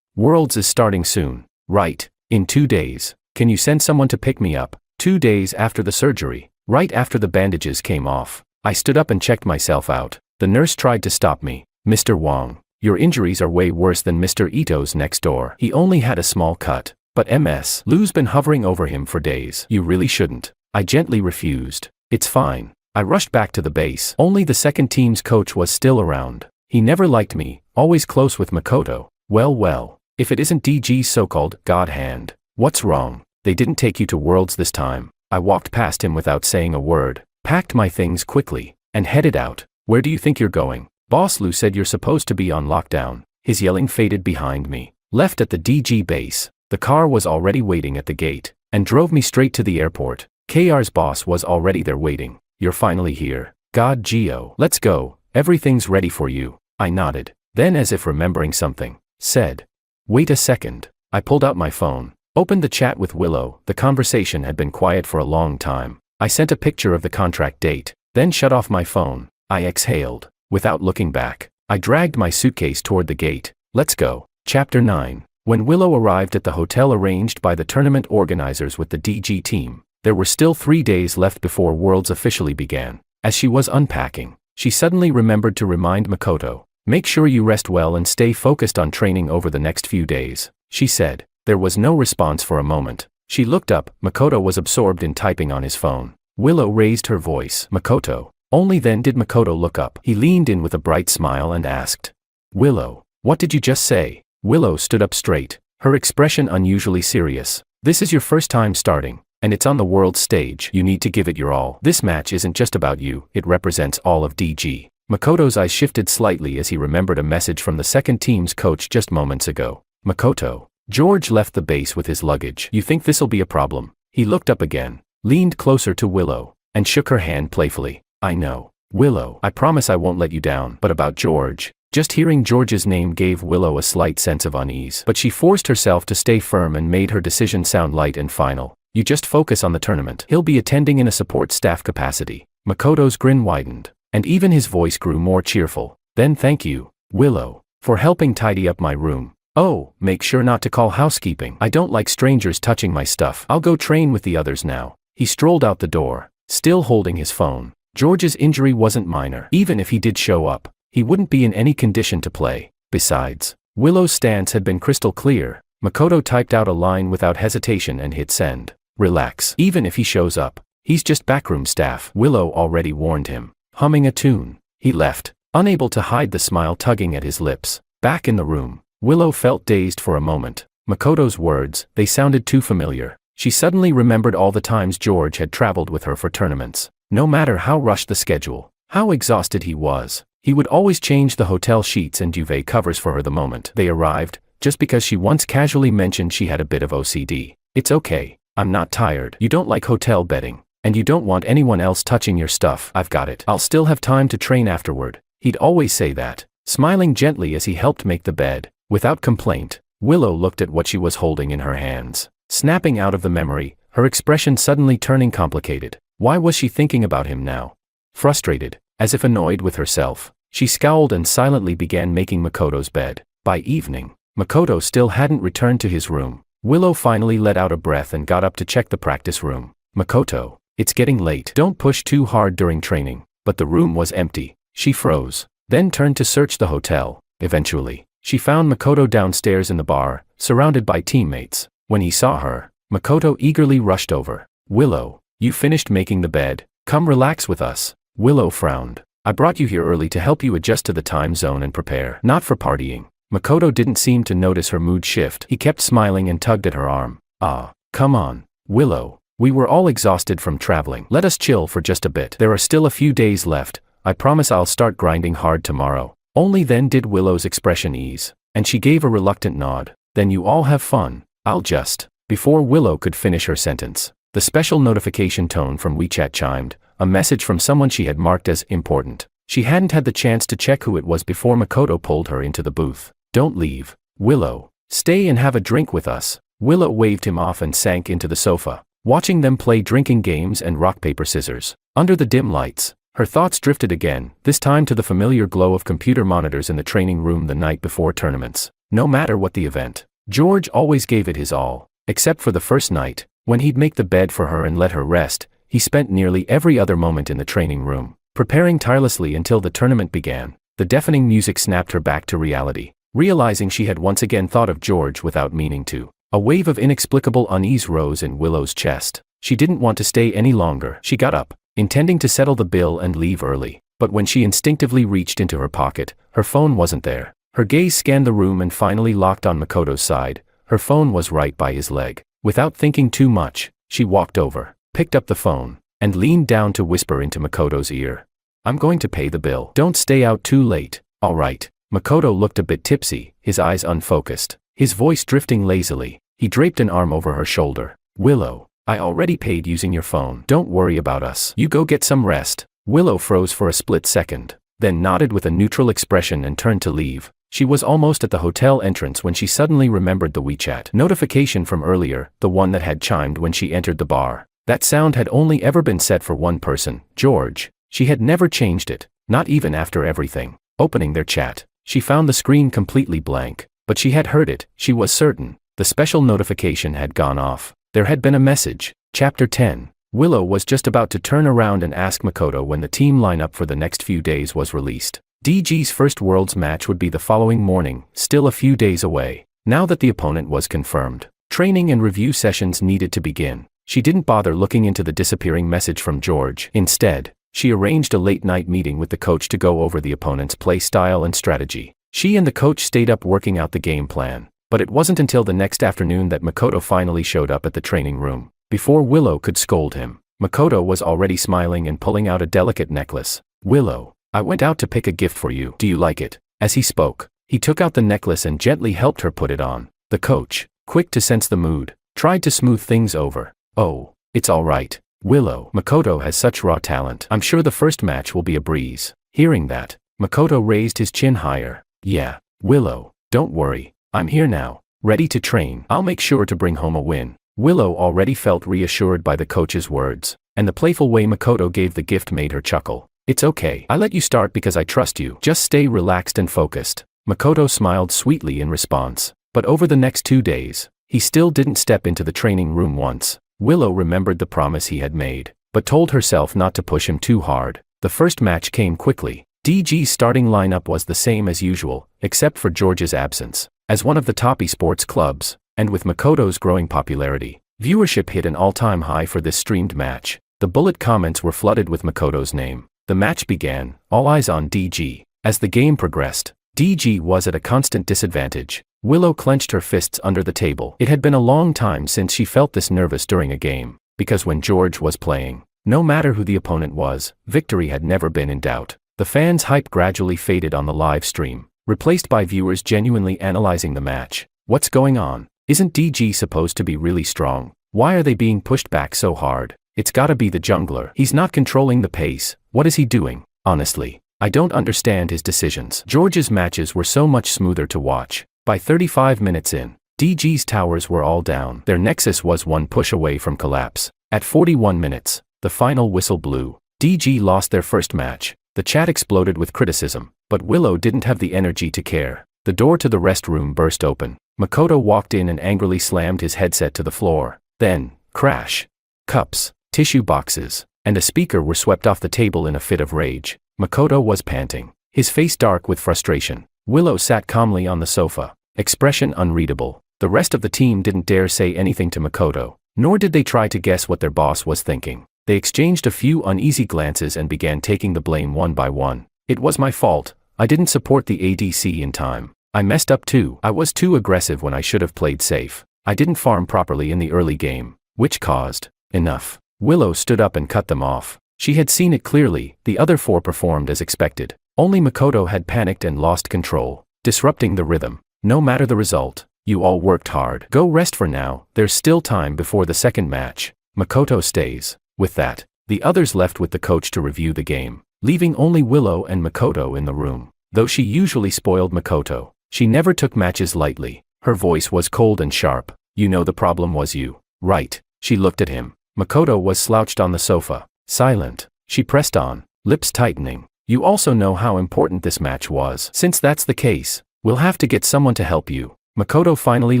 Worlds is starting soon. Right, in 2 days. Can you send someone to pick me up? 2 days after the surgery, right after the bandages came off. I stood up and checked myself out. The nurse tried to stop me. Mr. Wong, your injuries are way worse than Mr. Ito's next door. He only had a small cut. But Ms. Lou's been hovering over him for days. You really shouldn't. I gently refused. It's fine. I rushed back to the base. Only the second team's coach was still around. He never liked me, always close with Makoto. Well, if it isn't DG's so-called God hand. What's wrong? They didn't take you to Worlds this time. I walked past him without saying a word, packed my things quickly, and headed out. Where do you think you're going? Boss Lou said you're supposed to be on lockdown. His yelling faded behind me. Left at the DG base. The car was already waiting at the gate, and drove me straight to the airport. KR's boss was already there waiting. You're finally here. God Gio. Let's go. Everything's ready for you. I nodded. Then, as if remembering something, said, wait a second. I pulled out my phone. Opened the chat with Willow. The conversation had been quiet for a long time. I sent a picture of the contract date, then shut off my phone. I exhaled. Without looking back, I dragged my suitcase toward the gate. Let's go. Chapter 9. When Willow arrived at the hotel arranged by the tournament organizers with the DG team, there were still 3 days left before Worlds officially began. As she was unpacking, she suddenly remembered to remind Makoto, "Make sure you rest well and stay focused on training over the next few days," she said. There was no response for a moment. She looked up. Makoto was absorbed in typing on his phone. Willow raised her voice. "Makoto." Only then did Makoto look up. He leaned in with a bright smile and asked, "Willow, what did you just say?" Willow stood up straight, her expression unusually serious. "This is your first time starting, and it's on the world stage. You need to give it your all. This match isn't just about you, it represents all of DG." Makoto's eyes shifted slightly as he remembered a message from the second team's coach just moments ago. "Makoto." George left the base with his luggage. "You think this'll be a problem?" He looked up again, leaned closer to Willow, and shook her hand playfully. "I know, Willow. I promise I won't let you down. But about George." Just hearing George's name gave Willow a slight sense of unease. But she forced herself to stay firm and made her decision sound light and final. "You just focus on the tournament. He'll be attending in a support staff capacity." Makoto's grin widened, and even his voice grew more cheerful. "Then thank you, Willow, for helping tidy up my room. Oh, make sure not to call housekeeping. I don't like strangers touching my stuff. I'll go train with the others now." He strolled out the door, still holding his phone. George's injury wasn't minor. Even if he did show up, he wouldn't be in any condition to play. Besides, Willow's stance had been crystal clear. Makoto typed out a line without hesitation and hit send. "Relax. Even if he shows up, he's just backroom staff," Willow already warned him. Humming a tune, he left, unable to hide the smile tugging at his lips. Back in the room, Willow felt dazed for a moment. Makoto's words, they sounded too familiar. She suddenly remembered all the times George had traveled with her for tournaments. No matter how rushed the schedule, how exhausted he was, he would always change the hotel sheets and duvet covers for her the moment they arrived, just because she once casually mentioned she had a bit of OCD. "It's okay, I'm not tired. You don't like hotel bedding, and you don't want anyone else touching your stuff. I've got it. I'll still have time to train afterward." He'd always say that, smiling gently as he helped make the bed. Without complaint, Willow looked at what she was holding in her hands. Snapping out of the memory, her expression suddenly turning complicated. Why was she thinking about him now? Frustrated, as if annoyed with herself, she scowled and silently began making Makoto's bed. By evening, Makoto still hadn't returned to his room. Willow finally let out a breath and got up to check the practice room. "Makoto, it's getting late. Don't push too hard during training." But the room was empty. She froze, then turned to search the hotel. Eventually, she found Makoto downstairs in the bar, surrounded by teammates. When he saw her, Makoto eagerly rushed over. "Willow, you finished making the bed. Come relax with us." Willow frowned. "I brought you here early to help you adjust to the time zone and prepare, not for partying." Makoto didn't seem to notice her mood shift. He kept smiling and tugged at her arm. "Ah, come on, Willow. We were all exhausted from traveling. Let us chill for just a bit. There are still a few days left. I promise I'll start grinding hard tomorrow." Only then did Willow's expression ease, and she gave a reluctant nod. "Then you all have fun. I'll just..." Before Willow could finish her sentence, the special notification tone from WeChat chimed, a message from someone she had marked as important. She hadn't had the chance to check who it was before Makoto pulled her into the booth. "Don't leave, Willow. Stay and have a drink with us." Willow waved him off and sank into the sofa, watching them play drinking games and rock paper scissors. Under the dim lights, her thoughts drifted again, this time to the familiar glow of computer monitors in the training room the night before tournaments. No matter what the event, George always gave it his all. Except for the first night, when he'd make the bed for her and let her rest, he spent nearly every other moment in the training room, preparing tirelessly until the tournament began. The deafening music snapped her back to reality, realizing she had once again thought of George without meaning to. A wave of inexplicable unease rose in Willow's chest. She didn't want to stay any longer. She got up, intending to settle the bill and leave early, but when she instinctively reached into her pocket, her phone wasn't there. Her gaze scanned the room and finally locked on Makoto's side. Her phone was right by his leg. Without thinking too much, she walked over, picked up the phone, and leaned down to whisper into Makoto's ear. "I'm going to pay the bill. Don't stay out too late." "All right." Makoto looked a bit tipsy, his eyes unfocused, his voice drifting lazily. He draped an arm over her shoulder. "Willow, I already paid using your phone. Don't worry about us. You go get some rest." Willow froze for a split second, then nodded with a neutral expression and turned to leave. She was almost at the hotel entrance when she suddenly remembered the WeChat notification from earlier, the one that had chimed when she entered the bar. That sound had only ever been set for one person, George. She had never changed it, not even after everything. Opening their chat, she found the screen completely blank, but she had heard it, she was certain. The special notification had gone off. There had been a message. Chapter 10. Willow was just about to turn around and ask Makoto when the team lineup for the next few days was released. DG's first Worlds match would be the following morning, still a few days away. Now that the opponent was confirmed, training and review sessions needed to begin. She didn't bother looking into the disappearing message from George. Instead, she arranged a late-night meeting with the coach to go over the opponent's play style and strategy. She and the coach stayed up working out the game plan, but it wasn't until the next afternoon that Makoto finally showed up at the training room. Before Willow could scold him, Makoto was already smiling and pulling out a delicate necklace. "Willow, I went out to pick a gift for you. Do you like it?" As he spoke, he took out the necklace and gently helped her put it on. The coach, quick to sense the mood, tried to smooth things over. "Oh, it's all right, Willow. Makoto has such raw talent. I'm sure the first match will be a breeze." Hearing that, Makoto raised his chin higher. "Yeah, Willow, don't worry. I'm here now, ready to train. I'll make sure to bring home a win." Willow already felt reassured by the coach's words, and the playful way Makoto gave the gift made her chuckle. "It's okay. I let you start because I trust you. Just stay relaxed and focused." Makoto smiled sweetly in response, but over the next 2 days, he still didn't step into the training room once. Willow remembered the promise he had made, but told herself not to push him too hard. The first match came quickly. DG's starting lineup was the same as usual, except for George's absence. As one of the top esports clubs, and with Makoto's growing popularity, viewership hit an all-time high for this streamed match. The bullet comments were flooded with Makoto's name. The match began, all eyes on DG. As the game progressed, DG was at a constant disadvantage. Willow clenched her fists under the table. It had been a long time since she felt this nervous during a game, because when George was playing, no matter who the opponent was, victory had never been in doubt. The fans' hype gradually faded on the live stream, replaced by viewers genuinely analyzing the match. What's going on? Isn't DG supposed to be really strong? Why are they being pushed back so hard? It's gotta be the jungler. He's not controlling the pace. What is he doing? Honestly, I don't understand his decisions. George's matches were so much smoother to watch. By 35 minutes in, DG's towers were all down. Their nexus was one push away from collapse. At 41 minutes, the final whistle blew. DG lost their first match. The chat exploded with criticism, but Willow didn't have the energy to care. The door to the rest room burst open. Makoto walked in and angrily slammed his headset to the floor. Then, crash. Cups, tissue boxes, and a speaker were swept off the table in a fit of rage. Makoto was panting, his face dark with frustration. Willow sat calmly on the sofa, expression unreadable. The rest of the team didn't dare say anything to Makoto, nor did they try to guess what their boss was thinking. They exchanged a few uneasy glances and began taking the blame one by one. "It was my fault. I didn't support the ADC in time. I messed up too. I was too aggressive when I should have played safe. I didn't farm properly in the early game, which caused..." Enough. Willow stood up and cut them off. She had seen it clearly. The other four performed as expected. Only Makoto had panicked and lost control, disrupting the rhythm. "No matter the result, you all worked hard. Go rest for now. There's still time before the second match. Makoto stays." With that, the others left with the coach to review the game, leaving only Willow and Makoto in the room. Though she usually spoiled Makoto, she never took matches lightly. Her voice was cold and sharp. "You know the problem was you, right?" She looked at him. Makoto was slouched on the sofa, silent. She pressed on, lips tightening. "You also know how important this match was. Since that's the case, we'll have to get someone to help you." Makoto finally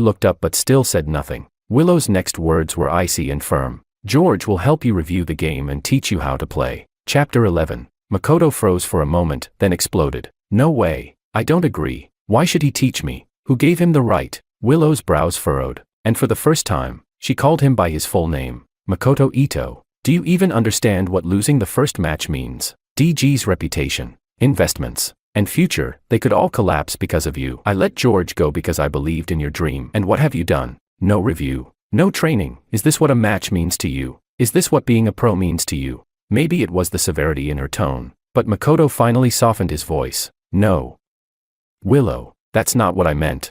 looked up but still said nothing. Willow's next words were icy and firm. "George will help you review the game and teach you how to play." Chapter 11. Makoto froze for a moment, then exploded. "No way. I don't agree. Why should he teach me? Who gave him the right?" Willow's brows furrowed, and for the first time, she called him by his full name. "Makoto Ito, do you even understand what losing the first match means? DG's reputation, investments, and future, they could all collapse because of you. I let George go because I believed in your dream. And what have you done? No review. No training. Is this what a match means to you? Is this what being a pro means to you?" Maybe it was the severity in her tone, but Makoto finally softened his voice. "No. Willow, that's not what I meant.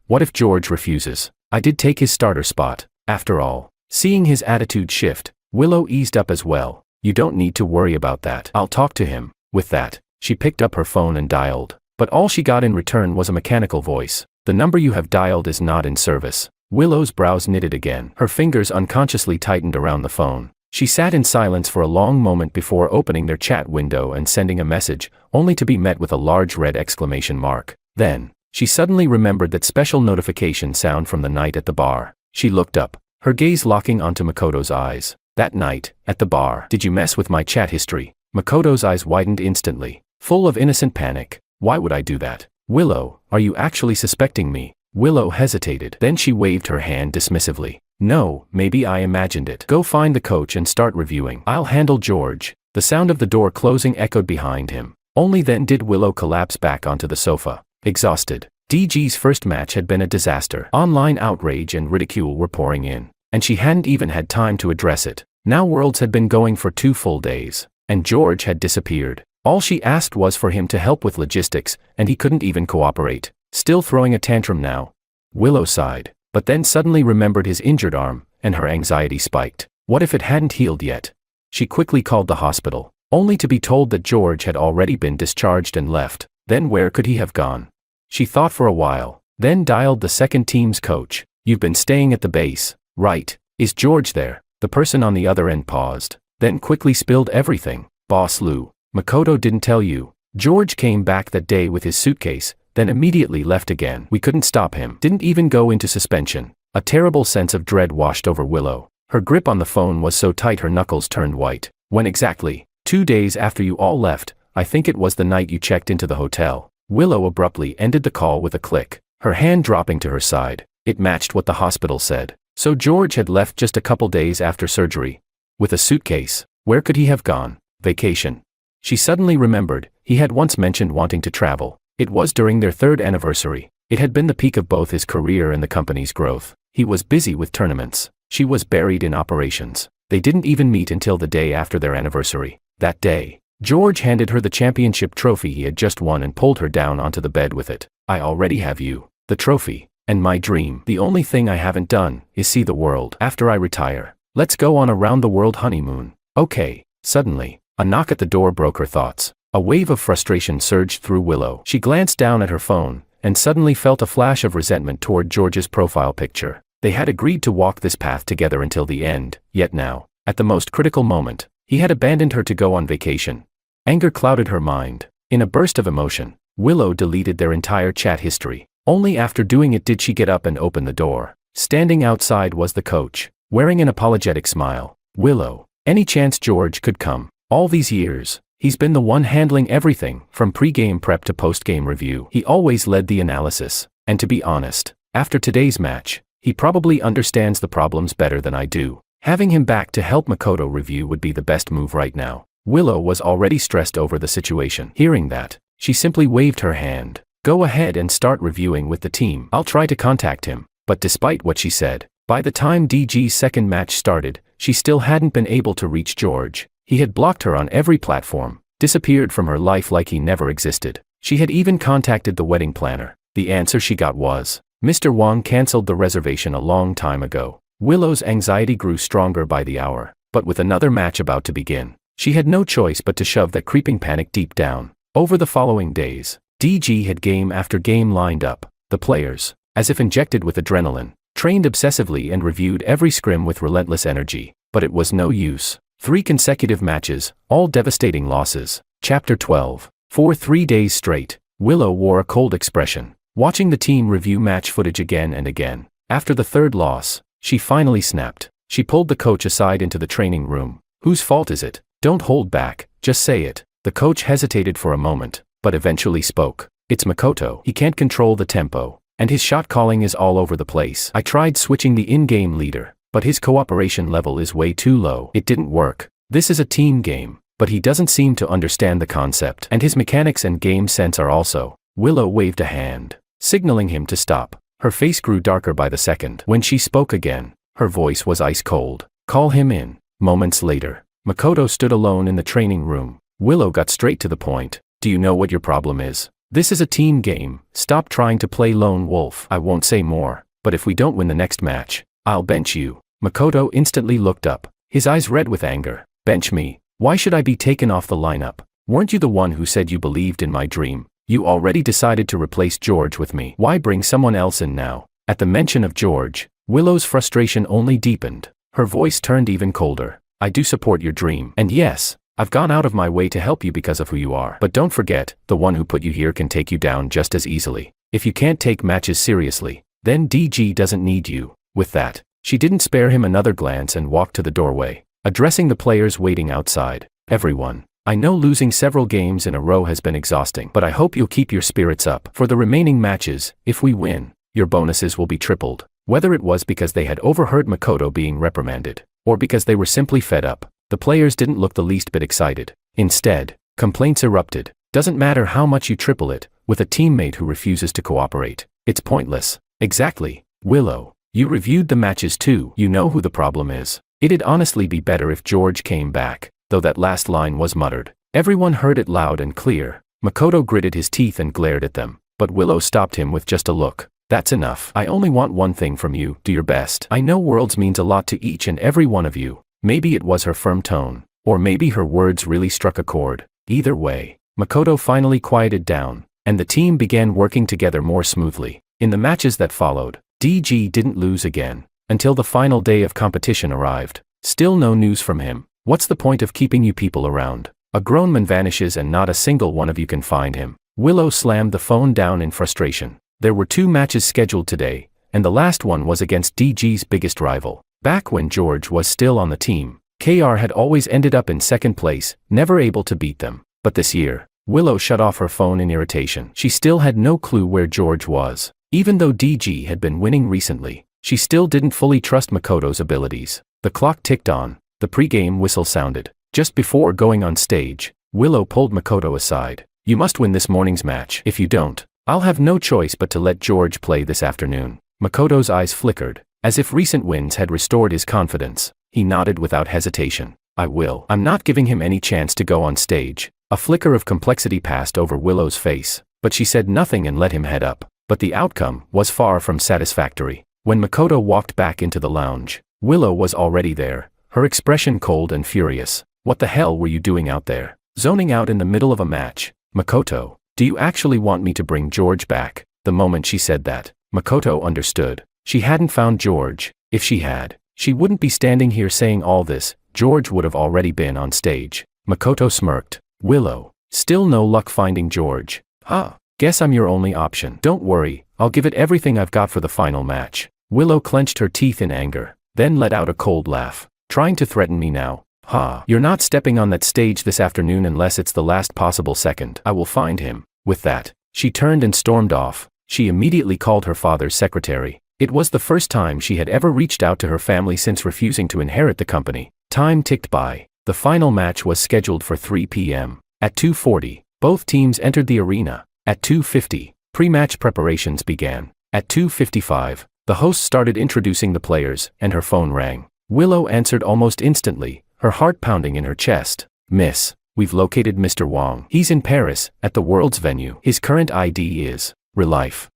What if George refuses? I did take his starter spot, after all." Seeing his attitude shift, Willow eased up as well. "You don't need to worry about that. I'll talk to him." With that, she picked up her phone and dialed but all she got in return was a mechanical voice. "The number you have dialed is not in service." Willow's brows knitted again. Her fingers unconsciously tightened around the phone. She sat in silence for a long moment before opening their chat window and sending a message, only to be met with a large red exclamation mark. Then, she suddenly remembered that special notification sound from the night at the bar. She looked up, her gaze locking onto Makoto's eyes. "That night, at the bar, did you mess with my chat history?" Makoto's eyes widened instantly, full of innocent panic. "Why would I do that? Willow, are you actually suspecting me?" Willow hesitated. Then she waved her hand dismissively. "No, maybe I imagined it. Go find the coach and start reviewing. I'll handle George." The sound of the door closing echoed behind him. Only then did Willow collapse back onto the sofa, exhausted. DG's first match had been a disaster. Online outrage and ridicule were pouring in, and she hadn't even had time to address it. Now Worlds had been going for 2 full days, and George had disappeared. All she asked was for him to help with logistics, and he couldn't even cooperate. Still throwing a tantrum now? Willow sighed, but then suddenly remembered his injured arm, and her anxiety spiked. What if it hadn't healed yet? She quickly called the hospital, only to be told that George had already been discharged and left. Then where could he have gone? She thought for a while, then dialed the second team's coach. "You've been staying at the base, right? Is George there?" The person on the other end paused, then quickly spilled everything. "Boss Lou, Makoto didn't tell you. George came back that day with his suitcase, then immediately left again. We couldn't stop him. Didn't even go into suspension." A terrible sense of dread washed over Willow. Her grip on the phone was so tight her knuckles turned white. "When exactly?" 2 days after you all left. I think it was the night you checked into the hotel." Willow abruptly ended the call with a click, her hand dropping to her side. It matched what the hospital said. So George had left just a couple days after surgery. With a suitcase. Where could he have gone? Vacation. She suddenly remembered, he had once mentioned wanting to travel. It was during their 3rd anniversary. It had been the peak of both his career and the company's growth. He was busy with tournaments. She was buried in operations. They didn't even meet until the day after their anniversary. That day, George handed her the championship trophy he had just won and pulled her down onto the bed with it. "I already have you, the trophy, and my dream. The only thing I haven't done is see the world after I retire. Let's go on a round-the-world honeymoon." "Okay." Suddenly, a knock at the door broke her thoughts. A wave of frustration surged through Willow. She glanced down at her phone, and suddenly felt a flash of resentment toward George's profile picture. They had agreed to walk this path together until the end, yet now, at the most critical moment, he had abandoned her to go on vacation. Anger clouded her mind. In a burst of emotion, Willow deleted their entire chat history. Only after doing it did she get up and open the door. Standing outside was the coach, wearing an apologetic smile. "Willow, any chance George could come? All these years, he's been the one handling everything, from pre-game prep to post-game review. He always led the analysis, and to be honest, after today's match, he probably understands the problems better than I do. Having him back to help Makoto review would be the best move right now." Willow was already stressed over the situation. Hearing that, she simply waved her hand. "Go ahead and start reviewing with the team. I'll try to contact him." But despite what she said, by the time DG's second match started, she still hadn't been able to reach George. He had blocked her on every platform, disappeared from her life like he never existed. She had even contacted the wedding planner. The answer she got was, "Mr. Wang canceled the reservation a long time ago." Willow's anxiety grew stronger by the hour, but with another match about to begin, she had no choice but to shove that creeping panic deep down. Over the following days, DG had game after game lined up. The players, as if injected with adrenaline, trained obsessively and reviewed every scrim with relentless energy. But it was no use. 3 consecutive matches, all devastating losses. Chapter 12. For 3 days straight, Willow wore a cold expression, watching the team review match footage again and again. After the 3rd loss, she finally snapped. She pulled the coach aside into the training room. "Whose fault is it? Don't hold back, just say it." The coach hesitated for a moment, but eventually spoke. "It's Makoto. He can't control the tempo, and his shot calling is all over the place. I tried switching the in-game leader, but his cooperation level is way too low. It didn't work. This is a team game, but he doesn't seem to understand the concept, and his mechanics and game sense are also." Willow waved a hand, signaling him to stop. Her face grew darker by the second. When she spoke again, her voice was ice cold. "Call him in." Moments later, Makoto stood alone in the training room. Willow got straight to the point. "Do you know what your problem is? This is a team game. Stop trying to play lone wolf. I won't say more, but if we don't win the next match, I'll bench you." Makoto instantly looked up, his eyes red with anger. "Bench me? Why should I be taken off the lineup? Weren't you the one who said you believed in my dream?" You already decided to replace George with me. Why bring someone else in now? At the mention of George, Willow's frustration only deepened. Her voice turned even colder. I do support your dream. And yes, I've gone out of my way to help you because of who you are. But don't forget, the one who put you here can take you down just as easily. If you can't take matches seriously, then DG doesn't need you. With that, she didn't spare him another glance and walked to the doorway, addressing the players waiting outside. Everyone, I know losing several games in a row has been exhausting, but I hope you'll keep your spirits up. For the remaining matches, if we win, your bonuses will be tripled. Whether it was because they had overheard Makoto being reprimanded, or because they were simply fed up, the players didn't look the least bit excited. Instead, complaints erupted. Doesn't matter how much you triple it, with a teammate who refuses to cooperate. It's pointless. Exactly. Willow, you reviewed the matches too. You know who the problem is. It'd honestly be better if George came back, though that last line was muttered. Everyone heard it loud and clear. Makoto gritted his teeth and glared at them, but Willow stopped him with just a look. That's enough. I only want one thing from you. Do your best. I know Worlds means a lot to each and every one of you. Maybe it was her firm tone, or maybe her words really struck a chord. Either way, Makoto finally quieted down, and the team began working together more smoothly. In the matches that followed, DG didn't lose again, until the final day of competition arrived. Still no news from him. What's the point of keeping you people around? A grown man vanishes and not a single one of you can find him. Willow slammed the phone down in frustration. There were 2 matches scheduled today, and the last one was against DG's biggest rival. Back when George was still on the team, KR had always ended up in second place, never able to beat them. But this year, Willow shut off her phone in irritation. She still had no clue where George was. Even though DG had been winning recently, she still didn't fully trust Makoto's abilities. The clock ticked on, the pre-game whistle sounded. Just before going on stage, Willow pulled Makoto aside. You must win this morning's match. If you don't, I'll have no choice but to let George play this afternoon. Makoto's eyes flickered, as if recent wins had restored his confidence. He nodded without hesitation. I will. I'm not giving him any chance to go on stage. A flicker of complexity passed over Willow's face, but she said nothing and let him head up. But the outcome was far from satisfactory. When Makoto walked back into the lounge, Willow was already there, her expression cold and furious. What the hell were you doing out there? Zoning out in the middle of a match. Makoto, do you actually want me to bring George back? The moment she said that, Makoto understood. She hadn't found George. If she had, she wouldn't be standing here saying all this. George would have already been on stage. Makoto smirked. Willow, still no luck finding George. Huh, guess I'm your only option. Don't worry, I'll give it everything I've got for the final match. Willow clenched her teeth in anger, then let out a cold laugh. Trying to threaten me now? Ha, you're not stepping on that stage this afternoon unless it's the last possible second. I will find him. With that, she turned and stormed off. She immediately called her father's secretary. It was the first time she had ever reached out to her family since refusing to inherit the company. Time ticked by. The final match was scheduled for 3 p.m. At 2:40, both teams entered the arena. At 2:50, pre-match preparations began. At 2:55, the host started introducing the players, and her phone rang. Willow answered almost instantly, her heart pounding in her chest. Miss, we've located Mr. Wong. He's in Paris, at the World's venue. His current ID is Relife.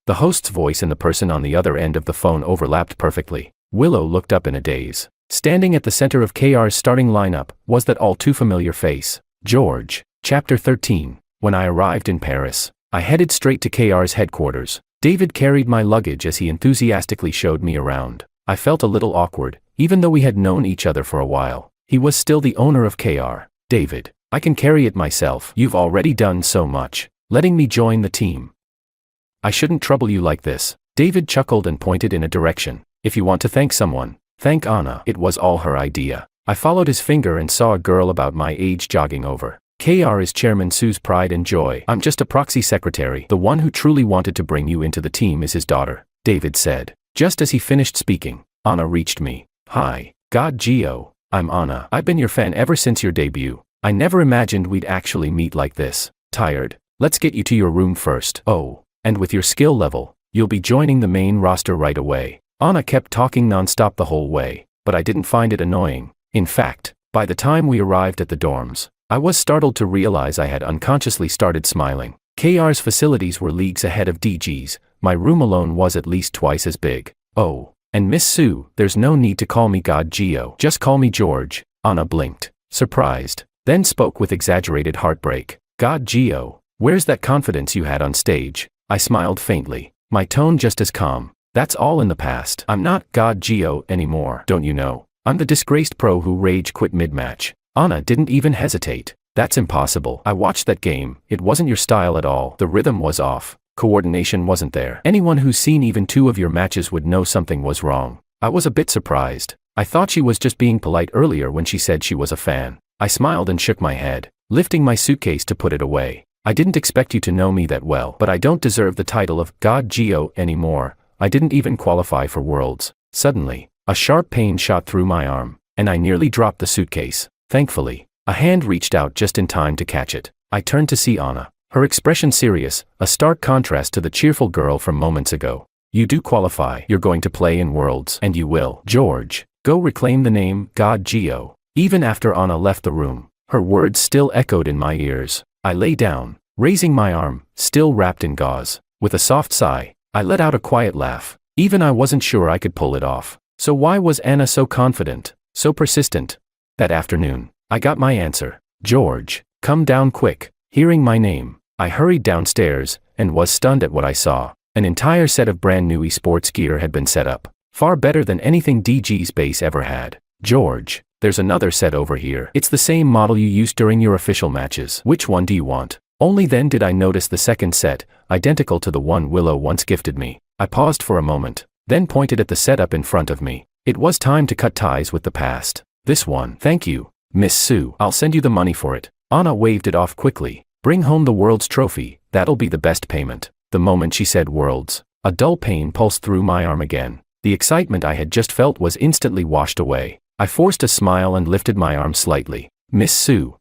The host's voice and the person on the other end of the phone overlapped perfectly. Willow looked up in a daze. Standing at the center of KR's starting lineup was that all too familiar face. George. Chapter 13. When I arrived in Paris, I headed straight to KR's headquarters. David carried my luggage as he enthusiastically showed me around. I felt a little awkward, even though we had known each other for a while. He was still the owner of KR. David, I can carry it myself. You've already done so much, letting me join the team. I shouldn't trouble you like this. David chuckled and pointed in a direction. If you want to thank someone, thank Anna. It was all her idea. I followed his finger and saw a girl about my age jogging over. KR is Chairman Sue's pride and joy. I'm just a proxy secretary. The one who truly wanted to bring you into the team is his daughter, David said. Just as he finished speaking, Anna reached me. Hi, God Gio. I'm Anna. I've been your fan ever since your debut. I never imagined we'd actually meet like this. Tired? Let's get you to your room first. Oh, and with your skill level, you'll be joining the main roster right away. Anna kept talking nonstop the whole way, but I didn't find it annoying. In fact, by the time we arrived at the dorms, I was startled to realize I had unconsciously started smiling. KR's facilities were leagues ahead of DG's. My room alone was at least twice as big. Oh, and Miss Sue, there's no need to call me God Gio. Just call me George. Anna blinked, surprised, then spoke with exaggerated heartbreak. God Gio, Where's that confidence you had on stage? I smiled faintly, my tone just as calm. That's all in the past. I'm not God Gio anymore, don't you know? I'm the disgraced pro who rage quit mid-match. Anna didn't even hesitate. That's impossible. I watched that game. It wasn't your style at all. The rhythm was off. Coordination wasn't there. Anyone who's seen even 2 of your matches would know something was wrong. I was a bit surprised. I thought she was just being polite earlier when she said she was a fan. I smiled and shook my head, lifting my suitcase to put it away. I didn't expect you to know me that well, but I don't deserve the title of God Gio anymore. I didn't even qualify for Worlds. Suddenly, a sharp pain shot through my arm, and I nearly dropped the suitcase. Thankfully, a hand reached out just in time to catch it. I turned to see Anna, her expression serious, a stark contrast to the cheerful girl from moments ago. You do qualify. You're going to play in Worlds, and you will. George, go reclaim the name God Gio. Even after Anna left the room, her words still echoed in my ears. I lay down, raising my arm, still wrapped in gauze. With a soft sigh, I let out a quiet laugh. Even I wasn't sure I could pull it off. So why was Anna so confident, so persistent? That afternoon, I got my answer. George, come down quick. Hearing my name, I hurried downstairs, and was stunned at what I saw. An entire set of brand new esports gear had been set up. Far better than anything DG's base ever had. George, there's another set over here. It's the same model you used during your official matches. Which one do you want? Only then did I notice the second set, identical to the one Willow once gifted me. I paused for a moment, then pointed at the setup in front of me. It was time to cut ties with the past. This one. Thank you, Miss Sue. I'll send you the money for it. Anna waved it off quickly. Bring home the World's trophy. That'll be the best payment. The moment she said Worlds, a dull pain pulsed through my arm again. The excitement I had just felt was instantly washed away. I forced a smile and lifted my arm slightly. Miss Sue,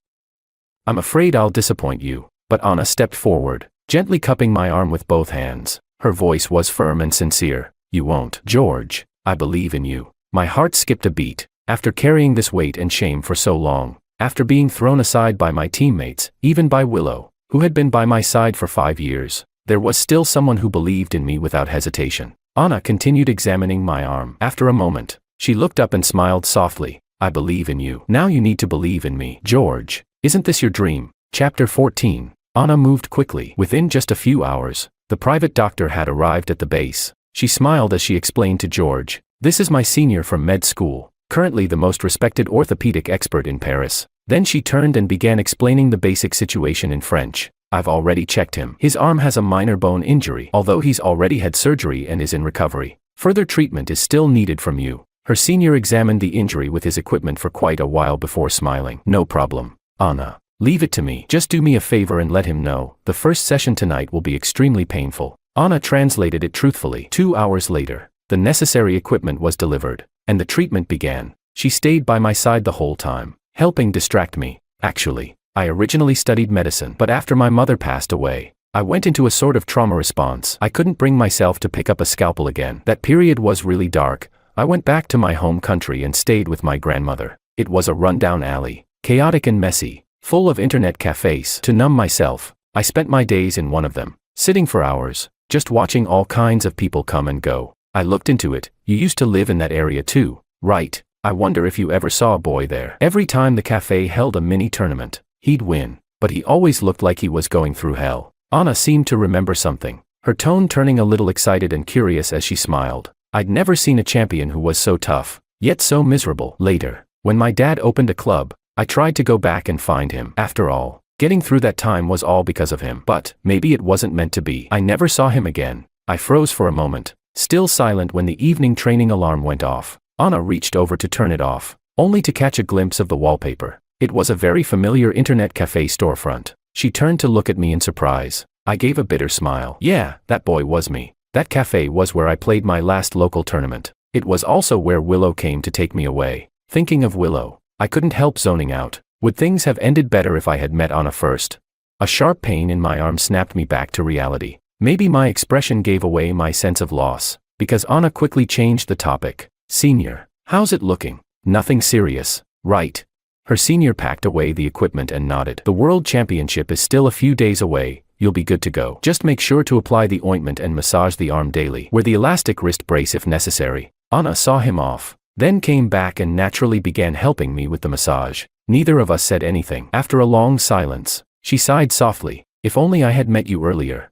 I'm afraid I'll disappoint you. But Anna stepped forward, gently cupping my arm with both hands. Her voice was firm and sincere. You won't. George, I believe in you. My heart skipped a beat. After carrying this weight and shame for so long, after being thrown aside by my teammates, even by Willow, who had been by my side for 5 years, there was still someone who believed in me without hesitation. Anna continued examining my arm. After a moment, she looked up and smiled softly. I believe in you. Now you need to believe in me. George, isn't this your dream? Chapter 14. Anna moved quickly. Within just a few hours, the private doctor had arrived at the base. She smiled as she explained to George, this is my senior from med school, currently the most respected orthopedic expert in Paris. Then she turned and began explaining the basic situation in French. I've already checked him. His arm has a minor bone injury, although he's already had surgery and is in recovery. Further treatment is still needed from you. Her senior examined the injury with his equipment for quite a while before smiling. No problem, Anna. Leave it to me. Just do me a favor and let him know. The first session tonight will be extremely painful. Anna translated it truthfully. 2 hours later, the necessary equipment was delivered, and the treatment began. She stayed by my side the whole time, helping distract me. Actually, I originally studied medicine, but after my mother passed away, I went into a sort of trauma response. I couldn't bring myself to pick up a scalpel again. That period was really dark. I went back to my home country and stayed with my grandmother. It was a rundown alley, chaotic and messy, full of internet cafes. To numb myself, I spent my days in one of them, sitting for hours, just watching all kinds of people come and go. I looked into it. You used to live in that area too, right? I wonder if you ever saw a boy there. Every time the cafe held a mini tournament, he'd win, but he always looked like he was going through hell. Anna seemed to remember something, her tone turning a little excited and curious as she smiled. I'd never seen a champion who was so tough, yet so miserable. Later, when my dad opened a club, I tried to go back and find him. After all, getting through that time was all because of him. But maybe it wasn't meant to be. I never saw him again. I froze for a moment, still silent when the evening training alarm went off. Anna reached over to turn it off, only to catch a glimpse of the wallpaper. It was a very familiar internet cafe storefront. She turned to look at me in surprise. I gave a bitter smile. Yeah, that boy was me. That cafe was where I played my last local tournament. It was also where Willow came to take me away. Thinking of Willow, I couldn't help zoning out. Would things have ended better if I had met Anna first? A sharp pain in my arm snapped me back to reality. Maybe my expression gave away my sense of loss, because Anna quickly changed the topic. Senior, how's it looking? Nothing serious, right? Her senior packed away the equipment and nodded. The World Championship is still a few days away. You'll be good to go. Just make sure to apply the ointment and massage the arm daily. Wear the elastic wrist brace if necessary. Anna saw him off, then came back and naturally began helping me with the massage. Neither of us said anything. After a long silence, she sighed softly. If only I had met you earlier.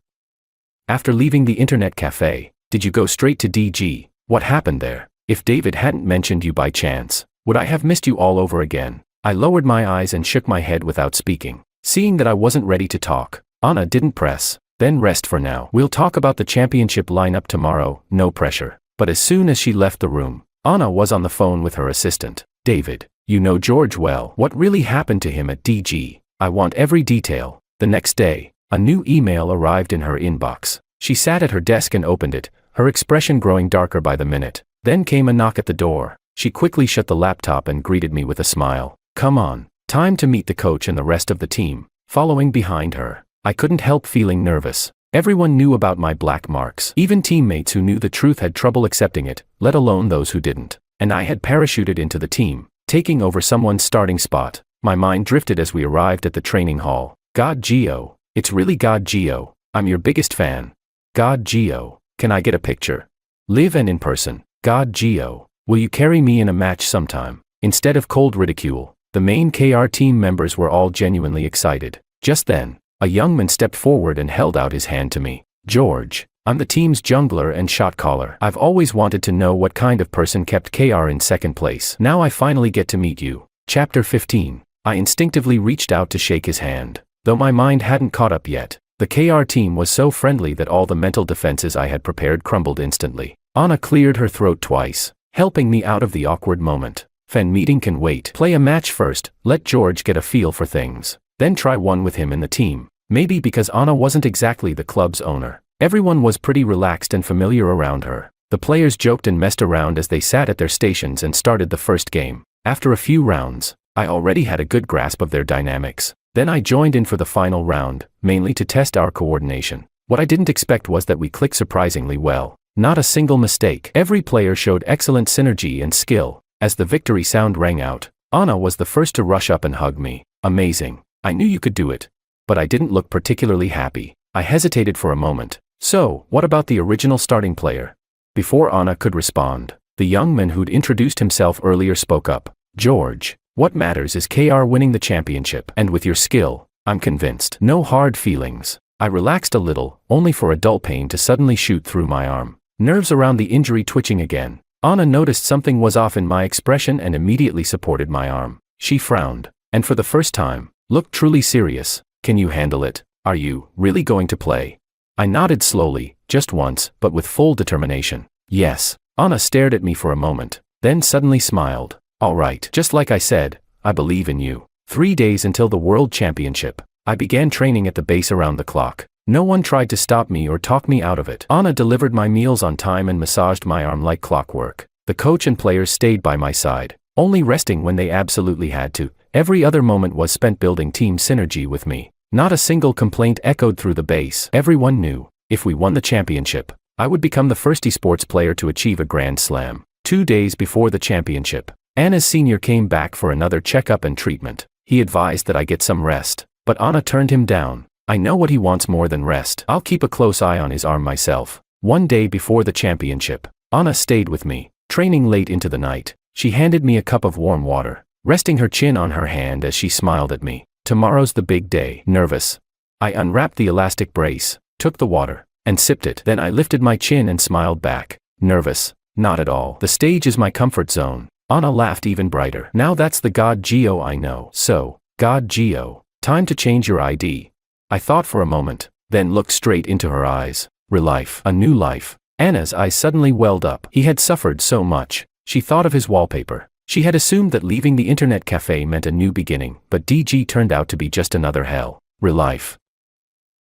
After leaving the internet cafe, did you go straight to DG? What happened there? If David hadn't mentioned you by chance, would I have missed you all over again? I lowered my eyes and shook my head without speaking. Seeing that I wasn't ready to talk, Anna didn't press. Then rest for now. We'll talk about the championship lineup tomorrow, no pressure. But as soon as she left the room, Anna was on the phone with her assistant. David, you know George well. What really happened to him at DG? I want every detail. The next day, a new email arrived in her inbox. She sat at her desk and opened it, her expression growing darker by the minute. Then came a knock at the door. She quickly shut the laptop and greeted me with a smile. Come on, time to meet the coach and the rest of the team. Following behind her, I couldn't help feeling nervous. Everyone knew about my black marks. Even teammates who knew the truth had trouble accepting it, let alone those who didn't. And I had parachuted into the team, taking over someone's starting spot. My mind drifted as we arrived at the training hall. God Gio, it's really God Gio. I'm your biggest fan. God Gio, can I get a picture? Live and in person. God Gio, will you carry me in a match sometime? Instead of cold ridicule, the main KR team members were all genuinely excited. Just then, a young man stepped forward and held out his hand to me. George, I'm the team's jungler and shot caller. I've always wanted to know what kind of person kept KR in second place. Now I finally get to meet you. Chapter 15. I instinctively reached out to shake his hand. Though my mind hadn't caught up yet, the KR team was so friendly that all the mental defenses I had prepared crumbled instantly. Anna cleared her throat twice, helping me out of the awkward moment. Fan meeting can wait. Play a match first, let George get a feel for things. Then try one with him in the team. Maybe because Anna wasn't exactly the club's owner, everyone was pretty relaxed and familiar around her. The players joked and messed around as they sat at their stations and started the first game. After a few rounds, I already had a good grasp of their dynamics. Then I joined in for the final round, mainly to test our coordination. What I didn't expect was that we clicked surprisingly well. Not a single mistake. Every player showed excellent synergy and skill. As the victory sound rang out, Anna was the first to rush up and hug me. Amazing. I knew you could do it. But I didn't look particularly happy. I hesitated for a moment. So, what about the original starting player? Before Anna could respond, the young man who'd introduced himself earlier spoke up. George, what matters is KR winning the championship. And with your skill, I'm convinced. No hard feelings. I relaxed a little, only for a dull pain to suddenly shoot through my arm. Nerves around the injury twitching again. Anna noticed something was off in my expression and immediately supported my arm. She frowned, and for the first time, looked truly serious. Can you handle it? Are you really going to play? I nodded slowly, just once, but with full determination. Yes. Anna stared at me for a moment, then suddenly smiled. All right. Just like I said, I believe in you. 3 days until the World Championship. I began training at the base around the clock. No one tried to stop me or talk me out of it. Anna delivered my meals on time and massaged my arm like clockwork. The coach and players stayed by my side, only resting when they absolutely had to. Every other moment was spent building team synergy with me. Not a single complaint echoed through the base. Everyone knew, if we won the championship, I would become the first esports player to achieve a Grand Slam. 2 days before the championship, Anna's senior came back for another checkup and treatment. He advised that I get some rest, but Anna turned him down. I know what he wants more than rest. I'll keep a close eye on his arm myself. 1 day before the championship, Anna stayed with me, training late into the night. She handed me a cup of warm water, resting her chin on her hand as she smiled at me. Tomorrow's the big day. Nervous? I unwrapped the elastic brace, took the water, and sipped it. Then I lifted my chin and smiled back. Nervous? Not at all. The stage is my comfort zone. Anna laughed even brighter. Now that's the God Gio I know. So, God Gio, time to change your ID. I thought for a moment, then looked straight into her eyes. Relife. A new life. Anna's eyes suddenly welled up. He had suffered so much. She thought of his wallpaper. She had assumed that leaving the internet cafe meant a new beginning, but DG turned out to be just another hell. Relife.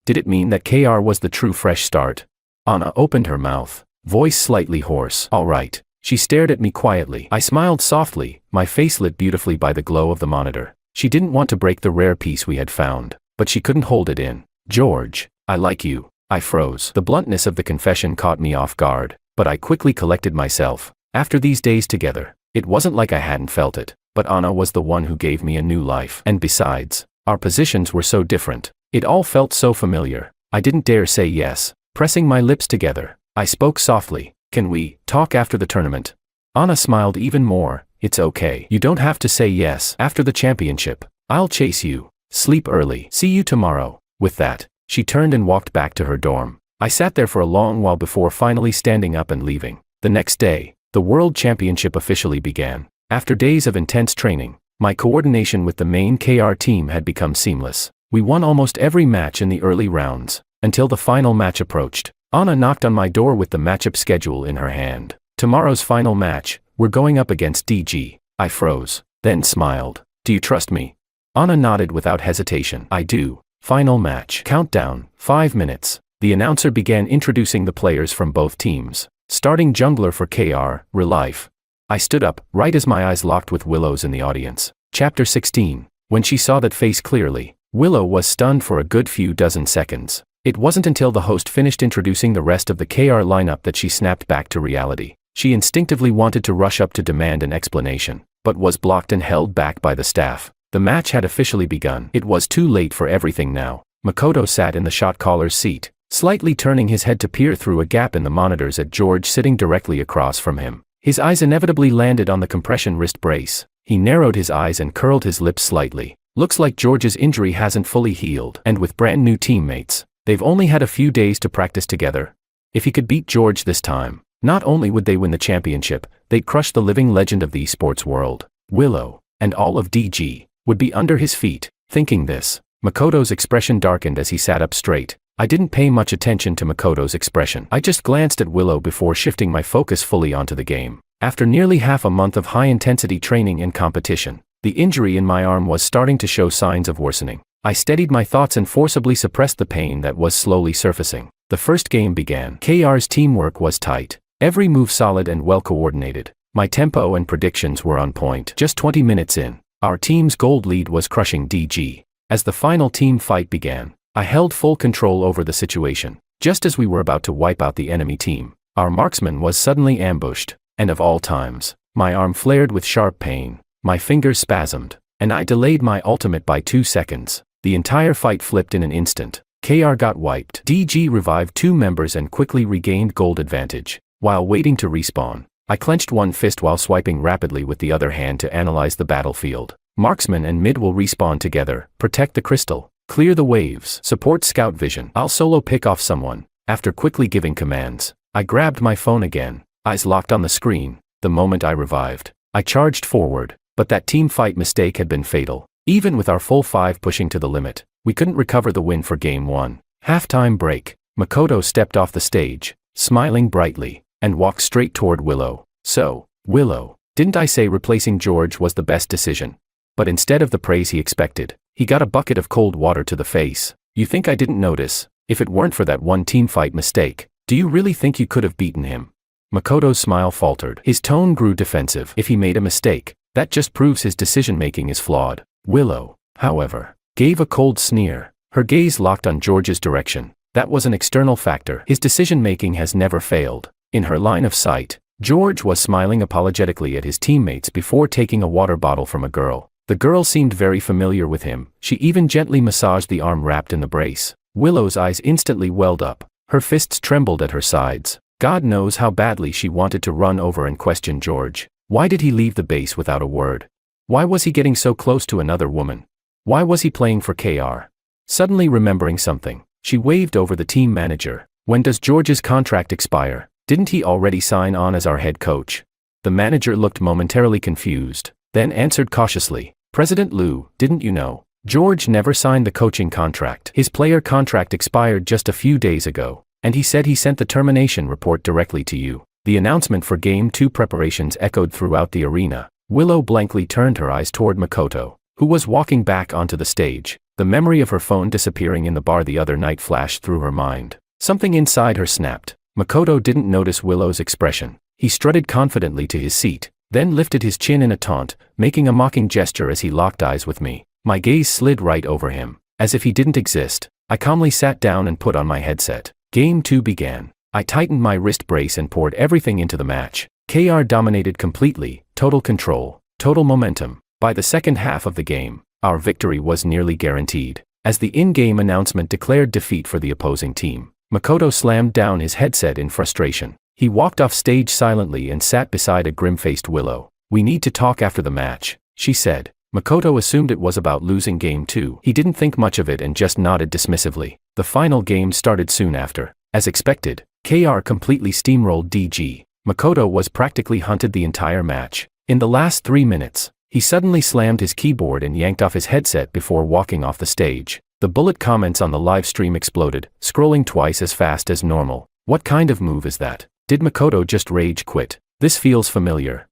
Did it mean that KR was the true fresh start? Anna opened her mouth, voice slightly hoarse. All right. She stared at me quietly. I smiled softly, my face lit beautifully by the glow of the monitor. She didn't want to break the rare piece we had found, but she couldn't hold it in. George, I like you. I froze. The bluntness of the confession caught me off guard, but I quickly collected myself. After these days together, it wasn't like I hadn't felt it, but Anna was the one who gave me a new life. And besides, our positions were so different. It all felt so familiar. I didn't dare say yes. Pressing my lips together, I spoke softly. Can we talk after the tournament? Anna smiled even more. It's okay. You don't have to say yes. After the championship, I'll chase you. Sleep early. See you tomorrow. With that, She turned and walked back to her dorm. I sat there for a long while before finally standing up and leaving. The next day, the World Championship officially began. After days of intense training, my coordination with the main KR team had become seamless. We won almost every match in the early rounds, until the final match approached. Anna knocked on my door with the matchup schedule in her hand. Tomorrow's final match, we're going up against DG. I froze, then smiled. Do you trust me? Anna nodded without hesitation. I do. Final match. Countdown, 5 minutes. The announcer began introducing the players from both teams. Starting jungler for KR, Relife. I stood up, right as my eyes locked with Willow's in the audience. Chapter 16. When she saw that face clearly, Willow was stunned for a good few dozen seconds. It wasn't until the host finished introducing the rest of the KR lineup that she snapped back to reality. She instinctively wanted to rush up to demand an explanation, but was blocked and held back by the staff. The match had officially begun. It was too late for everything now. Makoto sat in the shot caller's seat, slightly turning his head to peer through a gap in the monitors at George sitting directly across from him. His eyes inevitably landed on the compression wrist brace. He narrowed his eyes and curled his lips slightly. Looks like George's injury hasn't fully healed, and with brand new teammates, they've only had a few days to practice together. If he could beat George this time, not only would they win the championship, they'd crush the living legend of the esports world. Willow, and all of DG, would be under his feet. Thinking this, Makoto's expression darkened as he sat up straight. I didn't pay much attention to Makoto's expression. I just glanced at Willow before shifting my focus fully onto the game. After nearly half a month of high-intensity training and competition, the injury in my arm was starting to show signs of worsening. I steadied my thoughts and forcibly suppressed the pain that was slowly surfacing. The first game began. KR's teamwork was tight, every move solid and well-coordinated. My tempo and predictions were on point. Just 20 minutes in, our team's gold lead was crushing DG. As the final team fight began, I held full control over the situation. Just as we were about to wipe out the enemy team, our marksman was suddenly ambushed, and of all times, my arm flared with sharp pain, my fingers spasmed, and I delayed my ultimate by 2 seconds. The entire fight flipped in an instant. KR got wiped. DG revived 2 members and quickly regained gold advantage. While waiting to respawn, I clenched one fist while swiping rapidly with the other hand to analyze the battlefield. Marksman and mid will respawn together. Protect the crystal. Clear the waves. Support scout vision. I'll solo pick off someone. After quickly giving commands, I grabbed my phone again, eyes locked on the screen. The moment I revived, I charged forward, but that team fight mistake had been fatal. Even with our full 5 pushing to the limit, we couldn't recover the win for Game 1. Halftime break. Makoto stepped off the stage, smiling brightly, and walked straight toward Willow. So, Willow, didn't I say replacing George was the best decision? But instead of the praise he expected, he got a bucket of cold water to the face. You think I didn't notice? If it weren't for that one teamfight mistake, do you really think you could have beaten him? Makoto's smile faltered. His tone grew defensive. If he made a mistake, that just proves his decision-making is flawed. Willow, however, gave a cold sneer. Her gaze locked on George's direction. That was an external factor. His decision-making has never failed. In her line of sight, George was smiling apologetically at his teammates before taking a water bottle from a girl. The girl seemed very familiar with him. She even gently massaged the arm wrapped in the brace. Willow's eyes instantly welled up. Her fists trembled at her sides. God knows how badly she wanted to run over and question George. Why did he leave the base without a word? Why was he getting so close to another woman? Why was he playing for KR? Suddenly remembering something, she waved over the team manager. When does George's contract expire? Didn't he already sign on as our head coach? The manager looked momentarily confused, then answered cautiously. President Liu, didn't you know? George never signed the coaching contract. His player contract expired just a few days ago, and he said he sent the termination report directly to you. The announcement for Game 2 preparations echoed throughout the arena. Willow blankly turned her eyes toward Makoto, who was walking back onto the stage. The memory of her phone disappearing in the bar the other night flashed through her mind. Something inside her snapped. Makoto didn't notice Willow's expression. He strutted confidently to his seat, then lifted his chin in a taunt, making a mocking gesture as he locked eyes with me. My gaze slid right over him, as if he didn't exist. I calmly sat down and put on my headset. Game 2 began. I tightened my wrist brace and poured everything into the match. KR dominated completely, total control, total momentum. By the second half of the game, our victory was nearly guaranteed. As the in-game announcement declared defeat for the opposing team, Makoto slammed down his headset in frustration. He walked off stage silently and sat beside a grim-faced Willow. We need to talk after the match, she said. Makoto assumed it was about losing game 2. He didn't think much of it and just nodded dismissively. The final game started soon after. As expected, KR completely steamrolled DG. Makoto was practically hunted the entire match. In the last 3 minutes, he suddenly slammed his keyboard and yanked off his headset before walking off the stage. The bullet comments on the live stream exploded, scrolling twice as fast as normal. What kind of move is that? Did Makoto just rage quit? This feels familiar.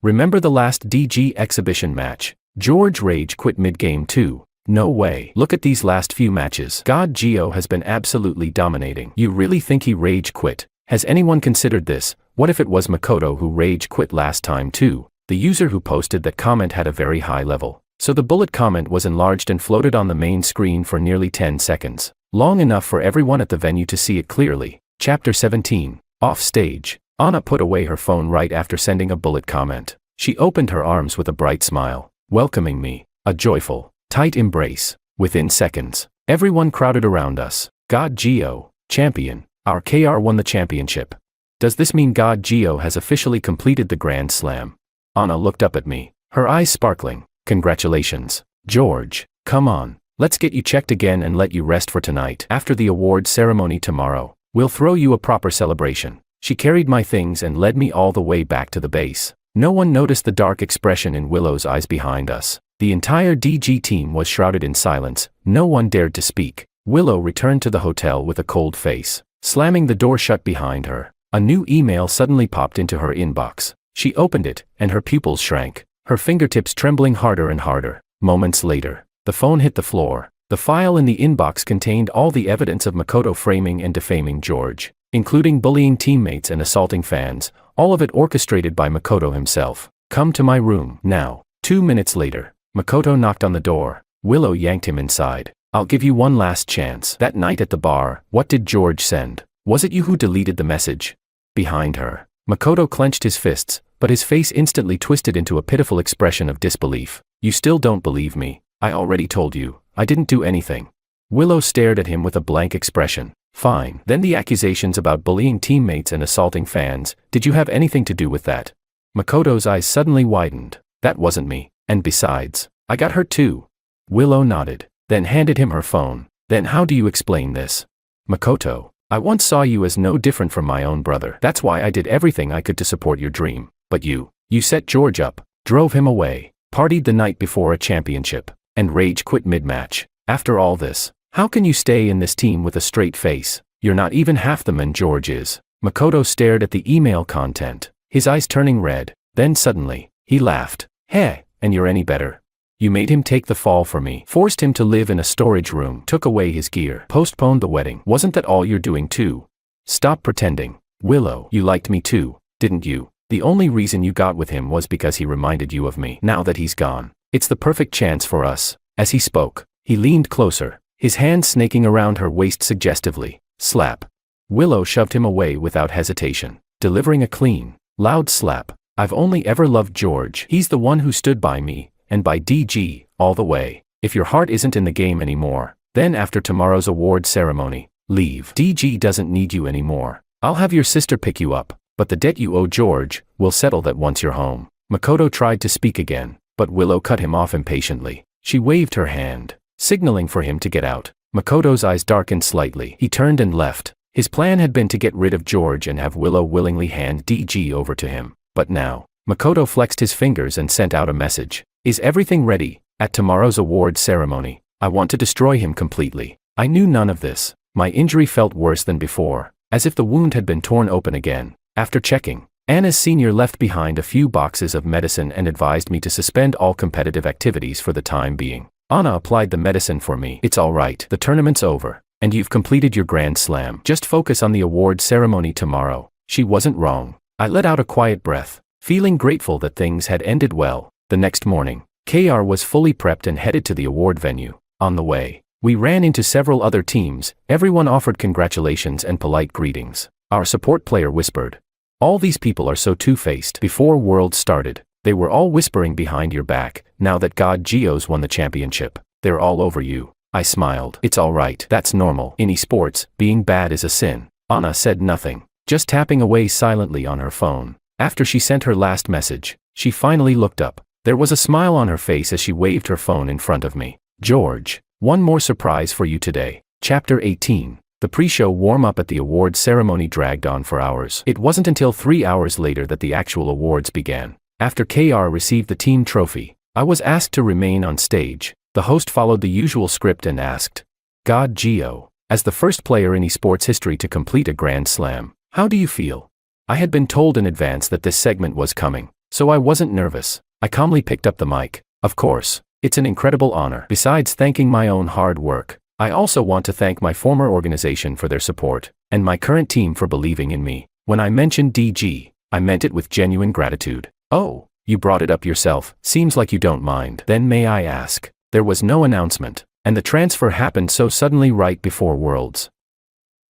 Remember the last DG exhibition match? George rage quit mid-game too. No way. Look at these last few matches. God Gio has been absolutely dominating. You really think he rage quit? Has anyone considered this? What if it was Makoto who rage quit last time too? The user who posted that comment had a very high level. So the bullet comment was enlarged and floated on the main screen for nearly 10 seconds. Long enough for everyone at the venue to see it clearly. Chapter 17. Off stage. Anna put away her phone right after sending a bullet comment. She opened her arms with a bright smile, welcoming me. A joyful, tight embrace. Within seconds, everyone crowded around us. God Gio, champion. Our KR won the championship. Does this mean God Gio has officially completed the Grand Slam? Anna looked up at me, her eyes sparkling. Congratulations, George. Come on, let's get you checked again and let you rest for tonight. After the award ceremony tomorrow, we'll throw you a proper celebration. She carried my things and led me all the way back to the base. No one noticed the dark expression in Willow's eyes behind us. The entire DG team was shrouded in silence. No one dared to speak. Willow returned to the hotel with a cold face, slamming the door shut behind her. A new email suddenly popped into her inbox. She opened it, and her pupils shrank, her fingertips trembling harder and harder. Moments later, the phone hit the floor. The file in the inbox contained all the evidence of Makoto framing and defaming George, including bullying teammates and assaulting fans, all of it orchestrated by Makoto himself. Come to my room, now. 2 minutes later, Makoto knocked on the door. Willow yanked him inside. I'll give you one last chance. That night at the bar, what did George send? Was it you who deleted the message? Behind her, Makoto clenched his fists, but his face instantly twisted into a pitiful expression of disbelief. You still don't believe me? I already told you, I didn't do anything. Willow stared at him with a blank expression. Fine. Then the accusations about bullying teammates and assaulting fans, did you have anything to do with that? Makoto's eyes suddenly widened. That wasn't me, and besides, I got hurt too. Willow nodded, then handed him her phone. Then how do you explain this? Makoto, I once saw you as no different from my own brother. That's why I did everything I could to support your dream. But you set George up, drove him away, partied the night before a championship, and rage quit mid-match. After all this, how can you stay in this team with a straight face? You're not even half the man George is. Makoto stared at the email content, his eyes turning red. Then suddenly, he laughed. Hey, and you're any better? You made him take the fall for me, forced him to live in a storage room, took away his gear, postponed the wedding. Wasn't that all you're doing too? Stop pretending. Willow, you liked me too, didn't you? The only reason you got with him was because he reminded you of me. Now that he's gone, it's the perfect chance for us. As he spoke, he leaned closer, his hands snaking around her waist suggestively. Slap. Willow shoved him away without hesitation, delivering a clean, loud slap. I've only ever loved George. He's the one who stood by me, and by DG, all the way. If your heart isn't in the game anymore, then after tomorrow's award ceremony, leave. DG doesn't need you anymore. I'll have your sister pick you up, but the debt you owe George, we'll settle that once you're home. Makoto tried to speak again, but Willow cut him off impatiently. She waved her hand, signaling for him to get out. Makoto's eyes darkened slightly. He turned and left. His plan had been to get rid of George and have Willow willingly hand DG over to him. But now, Makoto flexed his fingers and sent out a message. Is everything ready? At tomorrow's award ceremony, I want to destroy him completely. I knew none of this. My injury felt worse than before, as if the wound had been torn open again. After checking, Anna's senior left behind a few boxes of medicine and advised me to suspend all competitive activities for the time being. Anna applied the medicine for me. It's all right. The tournament's over, and you've completed your Grand Slam. Just focus on the award ceremony tomorrow. She wasn't wrong. I let out a quiet breath, feeling grateful that things had ended well. The next morning, KR was fully prepped and headed to the award venue. On the way, we ran into several other teams. Everyone offered congratulations and polite greetings. Our support player whispered, "All these people are so two-faced." Before Worlds started, they were all whispering behind your back. Now that God Geo's won the championship, they're all over you. I smiled. It's all right. That's normal. In esports, being bad is a sin. Anna said nothing, just tapping away silently on her phone. After she sent her last message, she finally looked up. There was a smile on her face as she waved her phone in front of me. George, one more surprise for you today. Chapter 18. The pre-show warm-up at the awards ceremony dragged on for hours. It wasn't until 3 hours later that the actual awards began. After KR received the team trophy, I was asked to remain on stage. The host followed the usual script and asked, God Gio, as the first player in esports history to complete a Grand Slam, how do you feel? I had been told in advance that this segment was coming, so I wasn't nervous. I calmly picked up the mic. Of course, it's an incredible honor. Besides thanking my own hard work, I also want to thank my former organization for their support, and my current team for believing in me. When I mentioned DG, I meant it with genuine gratitude. Oh, you brought it up yourself, seems like you don't mind. Then may I ask? There was no announcement, and the transfer happened so suddenly right before Worlds.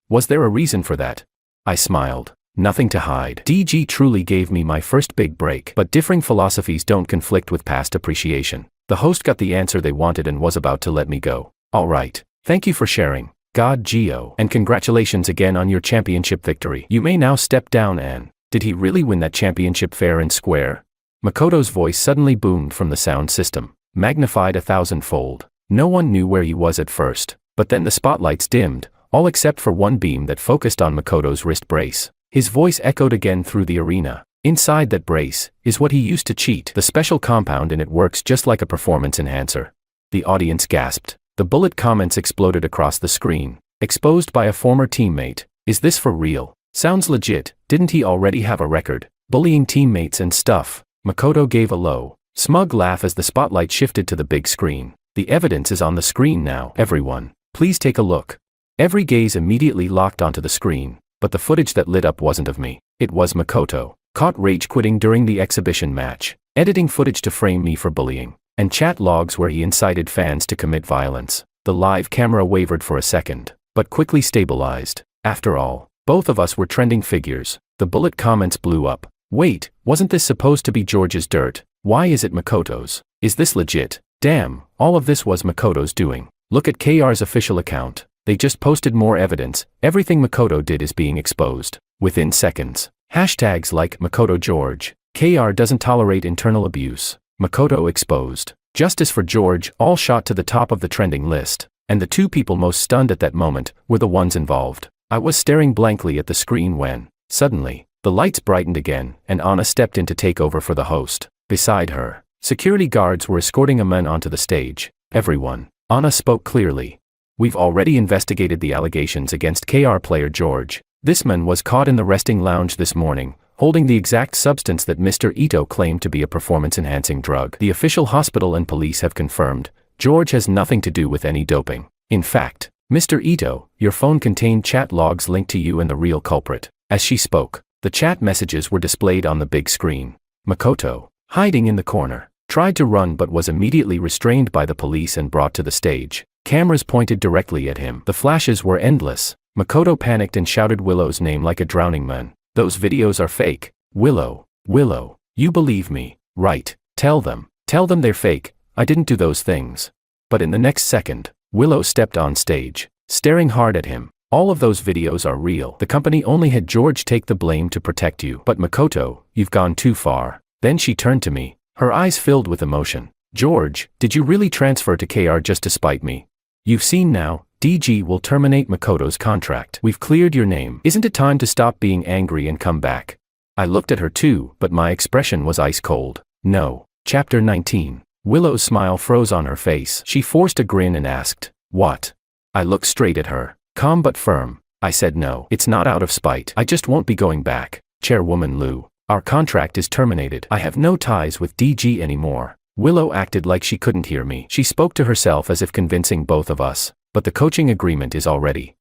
Was there a reason for that? I smiled. Nothing to hide. DG truly gave me my first big break, but differing philosophies don't conflict with past appreciation. The host got the answer they wanted and was about to let me go. All right. Thank you for sharing, God Gio, and congratulations again on your championship victory. You may now step down. And did he really win that championship fair and square? Makoto's voice suddenly boomed from the sound system, magnified 1,000-fold. No one knew where he was at first, but then the spotlights dimmed, all except for one beam that focused on Makoto's wrist brace. His voice echoed again through the arena. Inside that brace is what he used to cheat. The special compound in it works just like a performance enhancer. The audience gasped. The bullet comments exploded across the screen. Exposed by a former teammate. Is this for real? Sounds legit. Didn't he already have a record? Bullying teammates and stuff. Makoto gave a low, smug laugh as the spotlight shifted to the big screen. The evidence is on the screen now. Everyone, please take a look. Every gaze immediately locked onto the screen, but the footage that lit up wasn't of me. It was Makoto, caught rage quitting during the exhibition match, editing footage to frame me for bullying, and chat logs where he incited fans to commit violence. The live camera wavered for a second, but quickly stabilized. After all, both of us were trending figures. The bullet comments blew up. Wait, wasn't this supposed to be George's dirt? Why is it Makoto's? Is this legit? Damn, all of this was Makoto's doing. Look at KR's official account. They just posted more evidence. Everything Makoto did is being exposed. Within seconds. Hashtags like Makoto George. KR doesn't tolerate internal abuse. Makoto exposed. Justice for George, all shot to the top of the trending list. And the two people most stunned at that moment were the ones involved. I was staring blankly at the screen when, suddenly, the lights brightened again, and Anna stepped in to take over for the host. Beside her, security guards were escorting a man onto the stage. Everyone. Anna spoke clearly. We've already investigated the allegations against KR player George. This man was caught in the resting lounge this morning, holding the exact substance that Mr. Ito claimed to be a performance-enhancing drug. The official hospital and police have confirmed, George has nothing to do with any doping. In fact, Mr. Ito, your phone contained chat logs linked to you and the real culprit. As she spoke, the chat messages were displayed on the big screen. Makoto, hiding in the corner, tried to run but was immediately restrained by the police and brought to the stage. Cameras pointed directly at him. The flashes were endless. Makoto panicked and shouted Willow's name like a drowning man. Those videos are fake. Willow, you believe me, right? Tell them they're fake. I didn't do those things. But in the next second, Willow stepped on stage, staring hard at him. All of those videos are real. The company only had George take the blame to protect you. But Makoto, you've gone too far. Then she turned to me, her eyes filled with emotion. George, did you really transfer to KR just to spite me? You've seen now, DG will terminate Makoto's contract. We've cleared your name. Isn't it time to stop being angry and come back? I looked at her too, but my expression was ice cold. No. Chapter 19. Willow's smile froze on her face. She forced a grin and asked, what? I looked straight at her, calm but firm. I said no. It's not out of spite. I just won't be going back. Chairwoman Liu, our contract is terminated. I have no ties with DG anymore. Willow acted like she couldn't hear me. She spoke to herself as if convincing both of us. But the coaching agreement is already.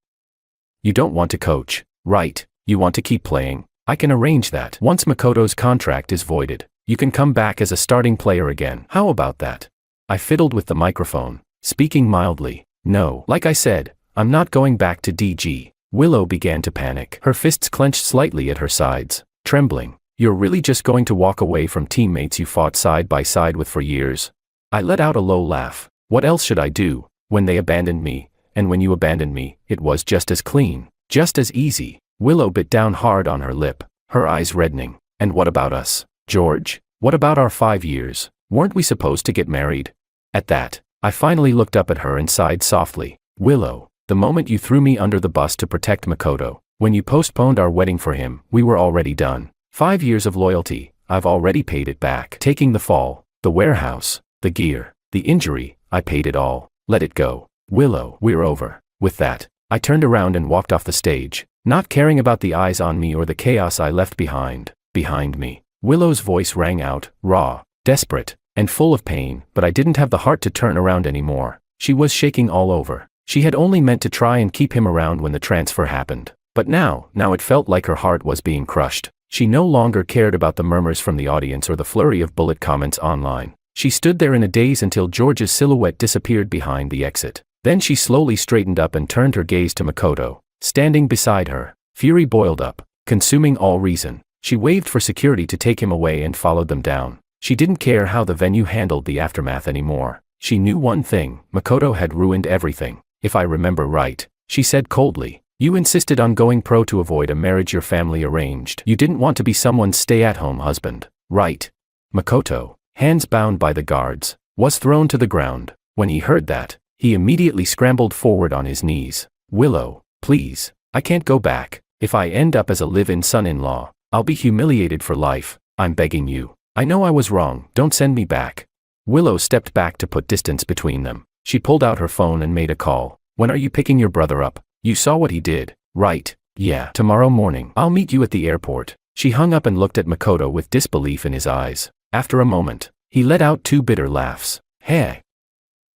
You don't want to coach, right? You want to keep playing. I can arrange that. Once Makoto's contract is voided, you can come back as a starting player again. How about that? I fiddled with the microphone, speaking mildly. No. Like I said, I'm not going back to DG. Willow began to panic. Her fists clenched slightly at her sides, trembling. You're really just going to walk away from teammates you fought side by side with for years? I let out a low laugh. What else should I do? When they abandoned me, and when you abandoned me, it was just as clean, just as easy. Willow bit down hard on her lip, her eyes reddening. And what about us, George? What about our 5 years? Weren't we supposed to get married? At that, I finally looked up at her and sighed softly. Willow, the moment you threw me under the bus to protect Makoto, when you postponed our wedding for him, we were already done. 5 years of loyalty, I've already paid it back. Taking the fall, the warehouse, the gear, the injury, I paid it all. Let it go. Willow, we're over. With that, I turned around and walked off the stage, not caring about the eyes on me or the chaos I left behind. Behind me, Willow's voice rang out, raw, desperate, and full of pain, but I didn't have the heart to turn around anymore. She was shaking all over. She had only meant to try and keep him around when the transfer happened. But now it felt like her heart was being crushed. She no longer cared about the murmurs from the audience or the flurry of bullet comments online. She stood there in a daze until George's silhouette disappeared behind the exit. Then she slowly straightened up and turned her gaze to Makoto, standing beside her. Fury boiled up, consuming all reason. She waved for security to take him away and followed them down. She didn't care how the venue handled the aftermath anymore. She knew one thing: Makoto had ruined everything. If I remember right, she said coldly, you insisted on going pro to avoid a marriage your family arranged. You didn't want to be someone's stay-at-home husband, right? Makoto, hands bound by the guards, was thrown to the ground. When he heard that, he immediately scrambled forward on his knees. Willow, please, I can't go back. If I end up as a live-in son-in-law, I'll be humiliated for life. I'm begging you. I know I was wrong, don't send me back. Willow stepped back to put distance between them. She pulled out her phone and made a call. When are you picking your brother up? You saw what he did, right? Yeah, tomorrow morning. I'll meet you at the airport. She hung up and looked at Makoto with disbelief in his eyes. After a moment, he let out 2 bitter laughs. Hey.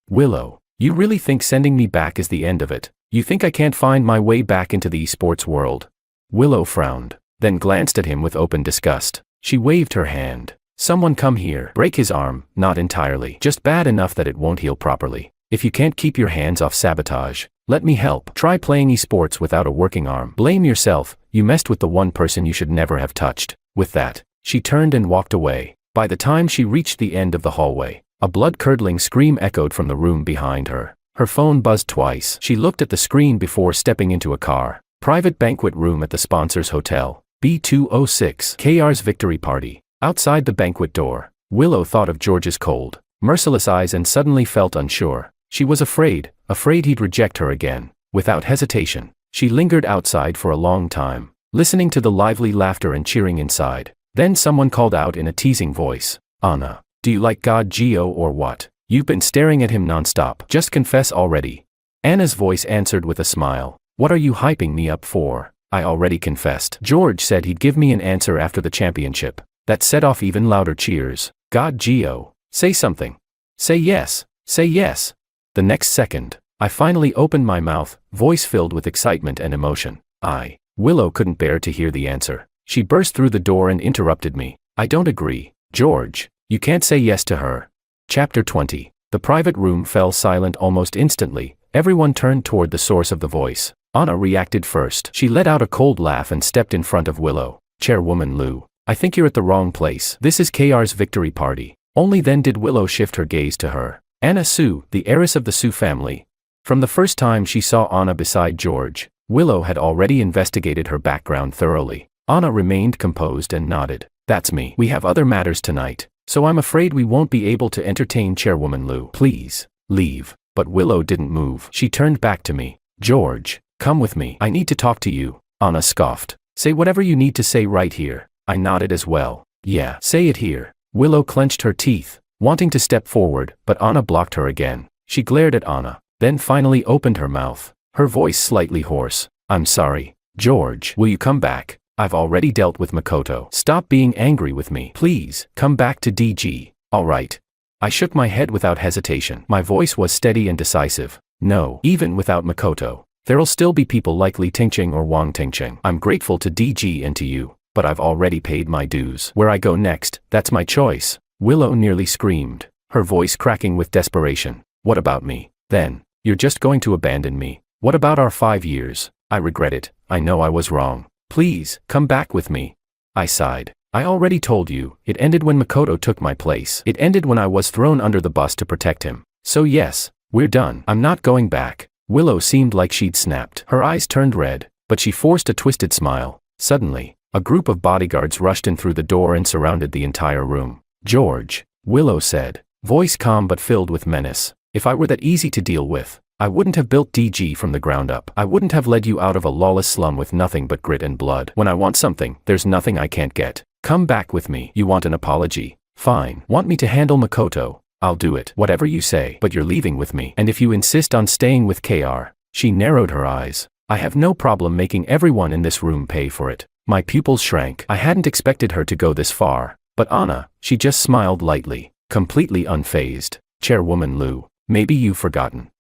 Willow, you really think sending me back is the end of it? You think I can't find my way back into the esports world? Willow frowned, then glanced at him with open disgust. She waved her hand. Someone come here. Break his arm, not entirely. Just bad enough that it won't heal properly. If you can't keep your hands off sabotage, let me help. Try playing esports without a working arm. Blame yourself, you messed with the one person you should never have touched. With that, she turned and walked away. By the time she reached the end of the hallway, a blood-curdling scream echoed from the room behind her. Her phone buzzed twice. She looked at the screen before stepping into a car. Private banquet room at the sponsor's hotel. B206. KR's victory party. Outside the banquet door, Willow thought of George's cold, merciless eyes and suddenly felt unsure. She was afraid he'd reject her again. Without hesitation, she lingered outside for a long time, listening to the lively laughter and cheering inside. Then someone called out in a teasing voice, Anna, do you like God Geo or what? You've been staring at him nonstop. Just confess already. Anna's voice answered with a smile. What are you hyping me up for? I already confessed. George said he'd give me an answer after the championship. That set off even louder cheers. God Geo, say something. Say yes, say yes. The next second, I finally opened my mouth, voice filled with excitement and emotion. Willow couldn't bear to hear the answer. She burst through the door and interrupted me. I don't agree. George, you can't say yes to her. Chapter 20. The private room fell silent almost instantly. Everyone turned toward the source of the voice. Anna reacted first. She let out a cold laugh and stepped in front of Willow. Chairwoman Lu, I think you're at the wrong place. This is KR's victory party. Only then did Willow shift her gaze to her. Anna Sue, the heiress of the Sue family. From the first time she saw Anna beside George, Willow had already investigated her background thoroughly. Anna remained composed and nodded. That's me. We have other matters tonight, so I'm afraid we won't be able to entertain Chairwoman Lu. Please, leave. But Willow didn't move. She turned back to me. George, come with me. I need to talk to you. Anna scoffed. Say whatever you need to say right here. I nodded as well. Yeah, say it here. Willow clenched her teeth, wanting to step forward, but Anna blocked her again. She glared at Anna, then finally opened her mouth, her voice slightly hoarse. I'm sorry. George, will you come back? I've already dealt with Makoto. Stop being angry with me. Please, come back to DG. All right. I shook my head without hesitation. My voice was steady and decisive. No, even without Makoto, there'll still be people like Li Tingcheng or Wang Tingcheng. I'm grateful to DG and to you, but I've already paid my dues. Where I go next, that's my choice. Willow nearly screamed, her voice cracking with desperation. What about me? Then, you're just going to abandon me. What about our 5 years? I regret it. I know I was wrong. Please, come back with me. I sighed. I already told you, it ended when Makoto took my place. It ended when I was thrown under the bus to protect him. So yes, we're done. I'm not going back. Willow seemed like she'd snapped. Her eyes turned red, but she forced a twisted smile. Suddenly, a group of bodyguards rushed in through the door and surrounded the entire room. George, Willow said, voice calm but filled with menace. If I were that easy to deal with, I wouldn't have built DG from the ground up. I wouldn't have led you out of a lawless slum with nothing but grit and blood. When I want something, there's nothing I can't get. Come back with me. You want an apology? Fine. Want me to handle Makoto? I'll do it. Whatever you say. But you're leaving with me. And if you insist on staying with KR, she narrowed her eyes. I have no problem making everyone in this room pay for it. My pupils shrank. I hadn't expected her to go this far. But Anna, she just smiled lightly, completely unfazed. Chairwoman Liu, maybe you've forgotten.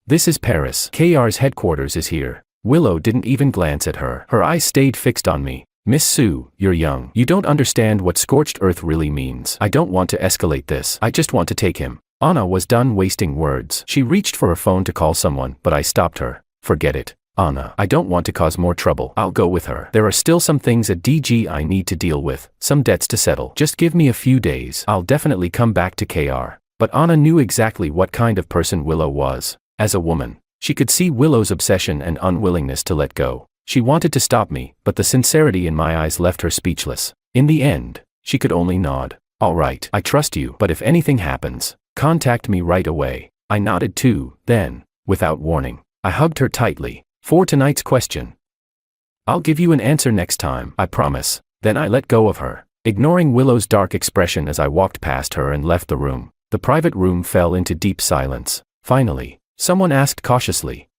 This is Paris. KR's headquarters is here. Willow didn't even glance at her. Her eyes stayed fixed on me. Miss Sue, you're young. You don't understand what scorched earth really means. I don't want to escalate this. I just want to take him. Anna was done wasting words. She reached for her phone to call someone, but I stopped her. Forget it, Anna. I don't want to cause more trouble. I'll go with her. There are still some things at DG I need to deal with, some debts to settle. Just give me a few days. I'll definitely come back to KR. But Anna knew exactly what kind of person Willow was. As a woman, she could see Willow's obsession and unwillingness to let go. She wanted to stop me, but the sincerity in my eyes left her speechless. In the end, she could only nod. All right, I trust you, but if anything happens, contact me right away. I nodded too, then, without warning, I hugged her tightly. For tonight's question, I'll give you an answer next time, I promise. Then I let go of her, ignoring Willow's dark expression as I walked past her and left the room. The private room fell into deep silence. Finally, someone asked cautiously,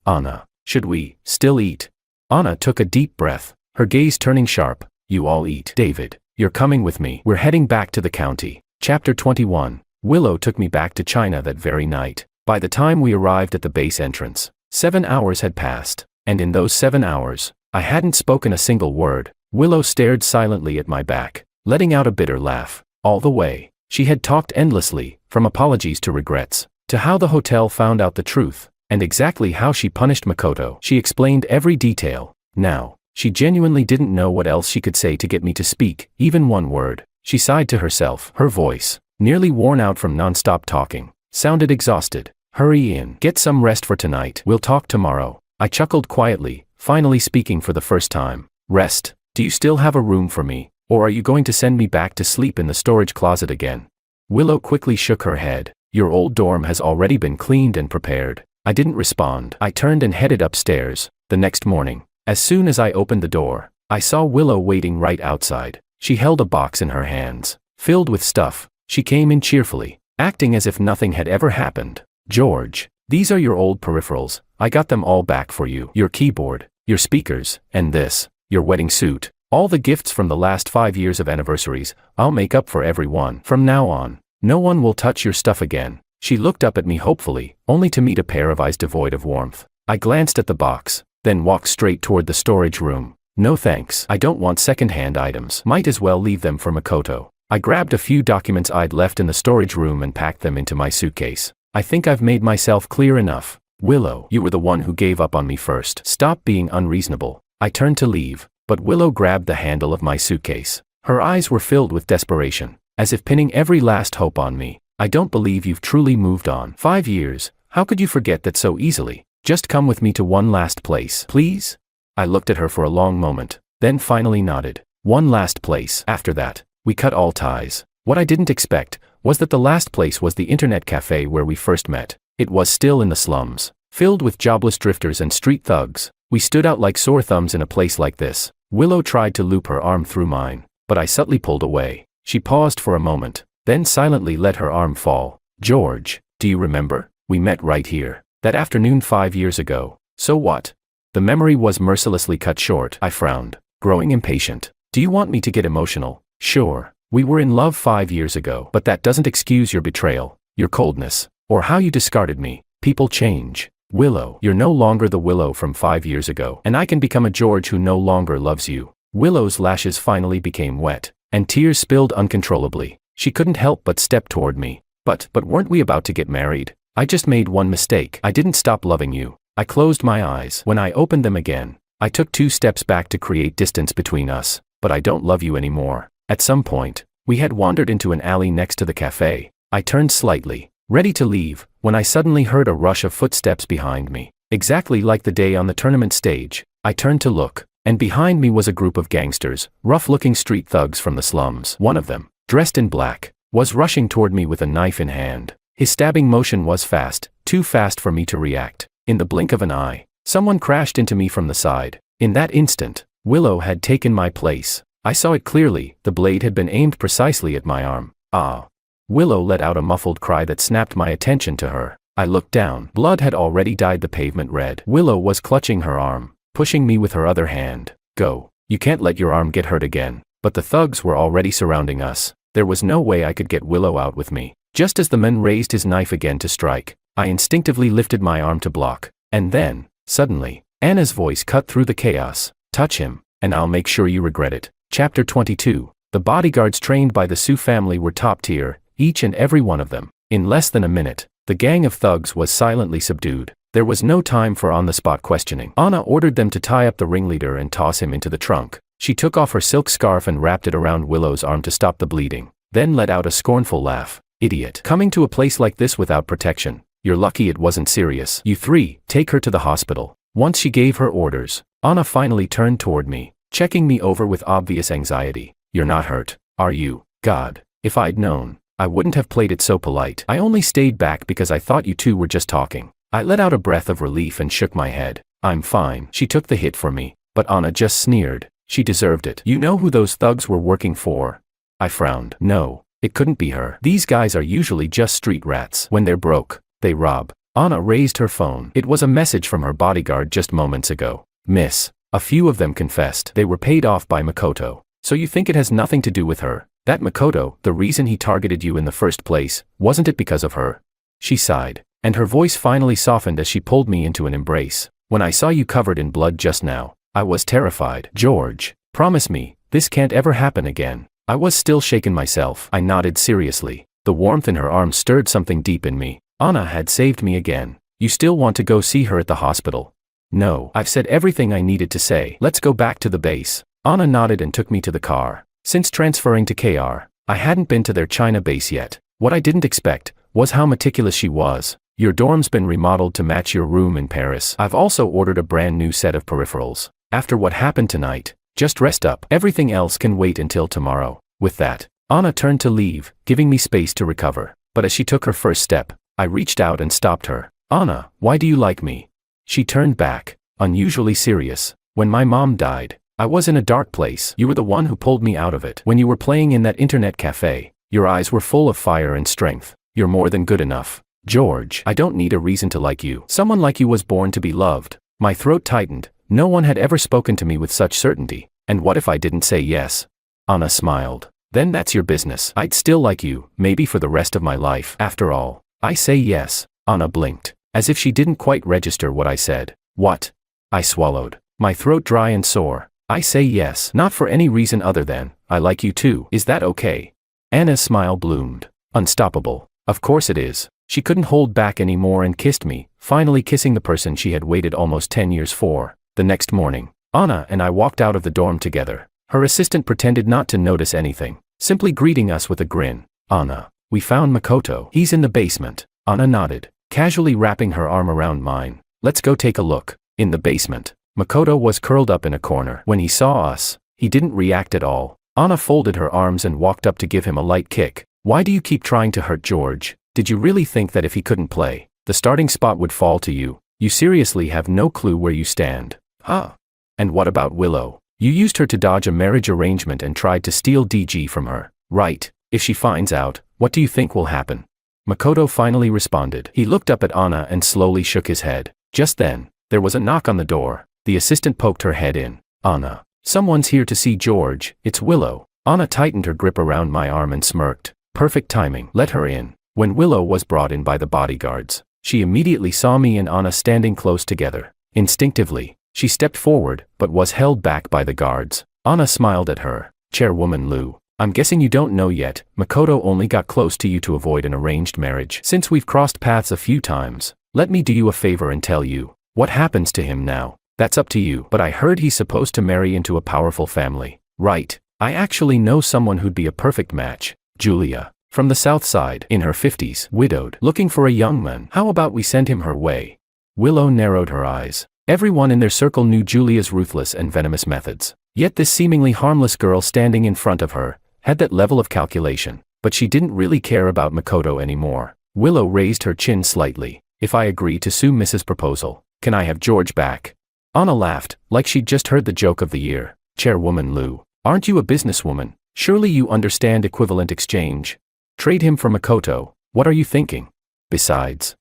Anna, should we still eat? Anna took a deep breath, her gaze turning sharp. You all eat. David, you're coming with me. We're heading back to the county. Chapter 21. Willow took me back to China that very night. By the time we arrived at the base entrance, 7 hours had passed, and in those 7 hours, I hadn't spoken a single word. Willow stared silently at my back, letting out a bitter laugh. All the way, she had talked endlessly, from apologies to regrets, to how the hotel found out the truth, and exactly how she punished Makoto. She explained every detail. Now, she genuinely didn't know what else she could say to get me to speak, even one word. She sighed to herself. Her voice, nearly worn out from non-stop talking, sounded exhausted. Hurry in. Get some rest for tonight. We'll talk tomorrow. I chuckled quietly, finally speaking for the first time. Rest? Do you still have a room for me, or are you going to send me back to sleep in the storage closet again? Willow quickly shook her head. Your old dorm has already been cleaned and prepared. I didn't respond. I turned and headed upstairs. The next morning, as soon as I opened the door, I saw Willow waiting right outside. She held a box in her hands, filled with stuff. She came in cheerfully, acting as if nothing had ever happened. George, these are your old peripherals. I got them all back for you. Your keyboard, your speakers, and this, your wedding suit. All the gifts from the last 5 years of anniversaries. I'll make up for every one. From now on, no one will touch your stuff again. She looked up at me hopefully, only to meet a pair of eyes devoid of warmth. I glanced at the box, then walked straight toward the storage room. No thanks. I don't want second-hand items. Might as well leave them for Makoto. I grabbed a few documents I'd left in the storage room and packed them into my suitcase. I think I've made myself clear enough. Willow, you were the one who gave up on me first. Stop being unreasonable. I turned to leave, but Willow grabbed the handle of my suitcase. Her eyes were filled with desperation, as if pinning every last hope on me. I don't believe you've truly moved on. 5 years, how could you forget that so easily? Just come with me to one last place, please? I looked at her for a long moment, then finally nodded. One last place. After that, we cut all ties. What I didn't expect was that the last place was the internet cafe where we first met. It was still in the slums, filled with jobless drifters and street thugs. We stood out like sore thumbs in a place like this. Willow tried to loop her arm through mine, but I subtly pulled away. She paused for a moment, then silently let her arm fall. George, do you remember? We met right here. That afternoon 5 years ago. So what? The memory was mercilessly cut short. I frowned, growing impatient. Do you want me to get emotional? Sure. We were in love 5 years ago. But that doesn't excuse your betrayal, your coldness, or how you discarded me. People change. Willow, you're no longer the Willow from 5 years ago. And I can become a George who no longer loves you. Willow's lashes finally became wet, and tears spilled uncontrollably. She couldn't help but step toward me. But weren't we about to get married? I just made one mistake. I didn't stop loving you. I closed my eyes. When I opened them again, I took 2 steps back to create distance between us. But I don't love you anymore. At some point, we had wandered into an alley next to the cafe. I turned slightly, ready to leave, when I suddenly heard a rush of footsteps behind me. Exactly like the day on the tournament stage. I turned to look, and behind me was a group of gangsters, rough-looking street thugs from the slums. One of them, dressed in black, was rushing toward me with a knife in hand. His stabbing motion was fast, too fast for me to react. In the blink of an eye, someone crashed into me from the side. In that instant, Willow had taken my place. I saw it clearly, the blade had been aimed precisely at my arm. Ah! Willow let out a muffled cry that snapped my attention to her. I looked down. Blood had already dyed the pavement red. Willow was clutching her arm, pushing me with her other hand. Go. You can't let your arm get hurt again. But the thugs were already surrounding us. There was no way I could get Willow out with me. Just as the man raised his knife again to strike, I instinctively lifted my arm to block. And then, suddenly, Anna's voice cut through the chaos. Touch him, and I'll make sure you regret it. Chapter 22. The bodyguards trained by the Sioux family were top tier, each and every one of them. In less than a minute, the gang of thugs was silently subdued. There was no time for on-the-spot questioning. Anna ordered them to tie up the ringleader and toss him into the trunk. She took off her silk scarf and wrapped it around Willow's arm to stop the bleeding, then let out a scornful laugh. Idiot. Coming to a place like this without protection. You're lucky it wasn't serious. You three, take her to the hospital. Once she gave her orders, Anna finally turned toward me, checking me over with obvious anxiety. You're not hurt, are you? God, if I'd known, I wouldn't have played it so polite. I only stayed back because I thought you two were just talking. I let out a breath of relief and shook my head. I'm fine. She took the hit for me, but Anna just sneered. She deserved it. You know who those thugs were working for? I frowned. No, it couldn't be her. These guys are usually just street rats. When they're broke, they rob. Anna raised her phone. It was a message from her bodyguard just moments ago. Miss, a few of them confessed they were paid off by Makoto. So you think it has nothing to do with her? That Makoto, the reason he targeted you in the first place, wasn't it because of her? She sighed, and her voice finally softened as she pulled me into an embrace. When I saw you covered in blood just now, I was terrified. George, promise me, this can't ever happen again. I was still shaken myself. I nodded seriously. The warmth in her arms stirred something deep in me. Anna had saved me again. You still want to go see her at the hospital? No, I've said everything I needed to say. Let's go back to the base. Anna nodded and took me to the car. Since transferring to KR, I hadn't been to their China base yet. What I didn't expect was how meticulous she was. Your dorm's been remodeled to match your room in Paris. I've also ordered a brand new set of peripherals. After what happened tonight, just rest up. Everything else can wait until tomorrow. With that, Anna turned to leave, giving me space to recover. But as she took her first step, I reached out and stopped her. Anna, why do you like me? She turned back, unusually serious. When my mom died, I was in a dark place. You were the one who pulled me out of it. When you were playing in that internet cafe, your eyes were full of fire and strength. You're more than good enough. George, I don't need a reason to like you. Someone like you was born to be loved. My throat tightened. No one had ever spoken to me with such certainty. And what if I didn't say yes? Anna smiled. Then that's your business. I'd still like you, maybe for the rest of my life. After all, I say yes. Anna blinked, as if she didn't quite register what I said. What? I swallowed, my throat dry and sore. I say yes, not for any reason other than, I like you too. Is that okay? Anna's smile bloomed. Unstoppable. Of course it is. She couldn't hold back anymore and kissed me, finally kissing the person she had waited almost 10 years for. The next morning, Anna and I walked out of the dorm together. Her assistant pretended not to notice anything, simply greeting us with a grin. Anna, we found Makoto. He's in the basement. Anna nodded, casually wrapping her arm around mine. Let's go take a look. In the basement, Makoto was curled up in a corner. When he saw us, he didn't react at all. Anna folded her arms and walked up to give him a light kick. Why do you keep trying to hurt George? Did you really think that if he couldn't play, the starting spot would fall to you? You seriously have no clue where you stand. Huh? And what about Willow? You used her to dodge a marriage arrangement and tried to steal DG from her, right? If she finds out, what do you think will happen? Makoto finally responded. He looked up at Anna and slowly shook his head. Just then, there was a knock on the door. The assistant poked her head in. Anna, someone's here to see George. It's Willow. Anna tightened her grip around my arm and smirked. Perfect timing. Let her in. When Willow was brought in by the bodyguards, she immediately saw me and Anna standing close together. Instinctively, she stepped forward, but was held back by the guards. Anna smiled at her. Chairwoman Liu, I'm guessing you don't know yet, Makoto only got close to you to avoid an arranged marriage. Since we've crossed paths a few times, let me do you a favor and tell you, what happens to him now? That's up to you. But I heard he's supposed to marry into a powerful family. Right. I actually know someone who'd be a perfect match. Julia. From the south side, in her 50s, widowed, looking for a young man. How about we send him her way? Willow narrowed her eyes. Everyone in their circle knew Julia's ruthless and venomous methods. Yet this seemingly harmless girl standing in front of her had that level of calculation, but she didn't really care about Makoto anymore. Willow raised her chin slightly. If I agree to sue Mrs. Proposal, can I have George back? Anna laughed, like she'd just heard the joke of the year. Chairwoman Lou, aren't you a businesswoman? Surely you understand equivalent exchange. Trade him for Makoto. What are you thinking? Besides,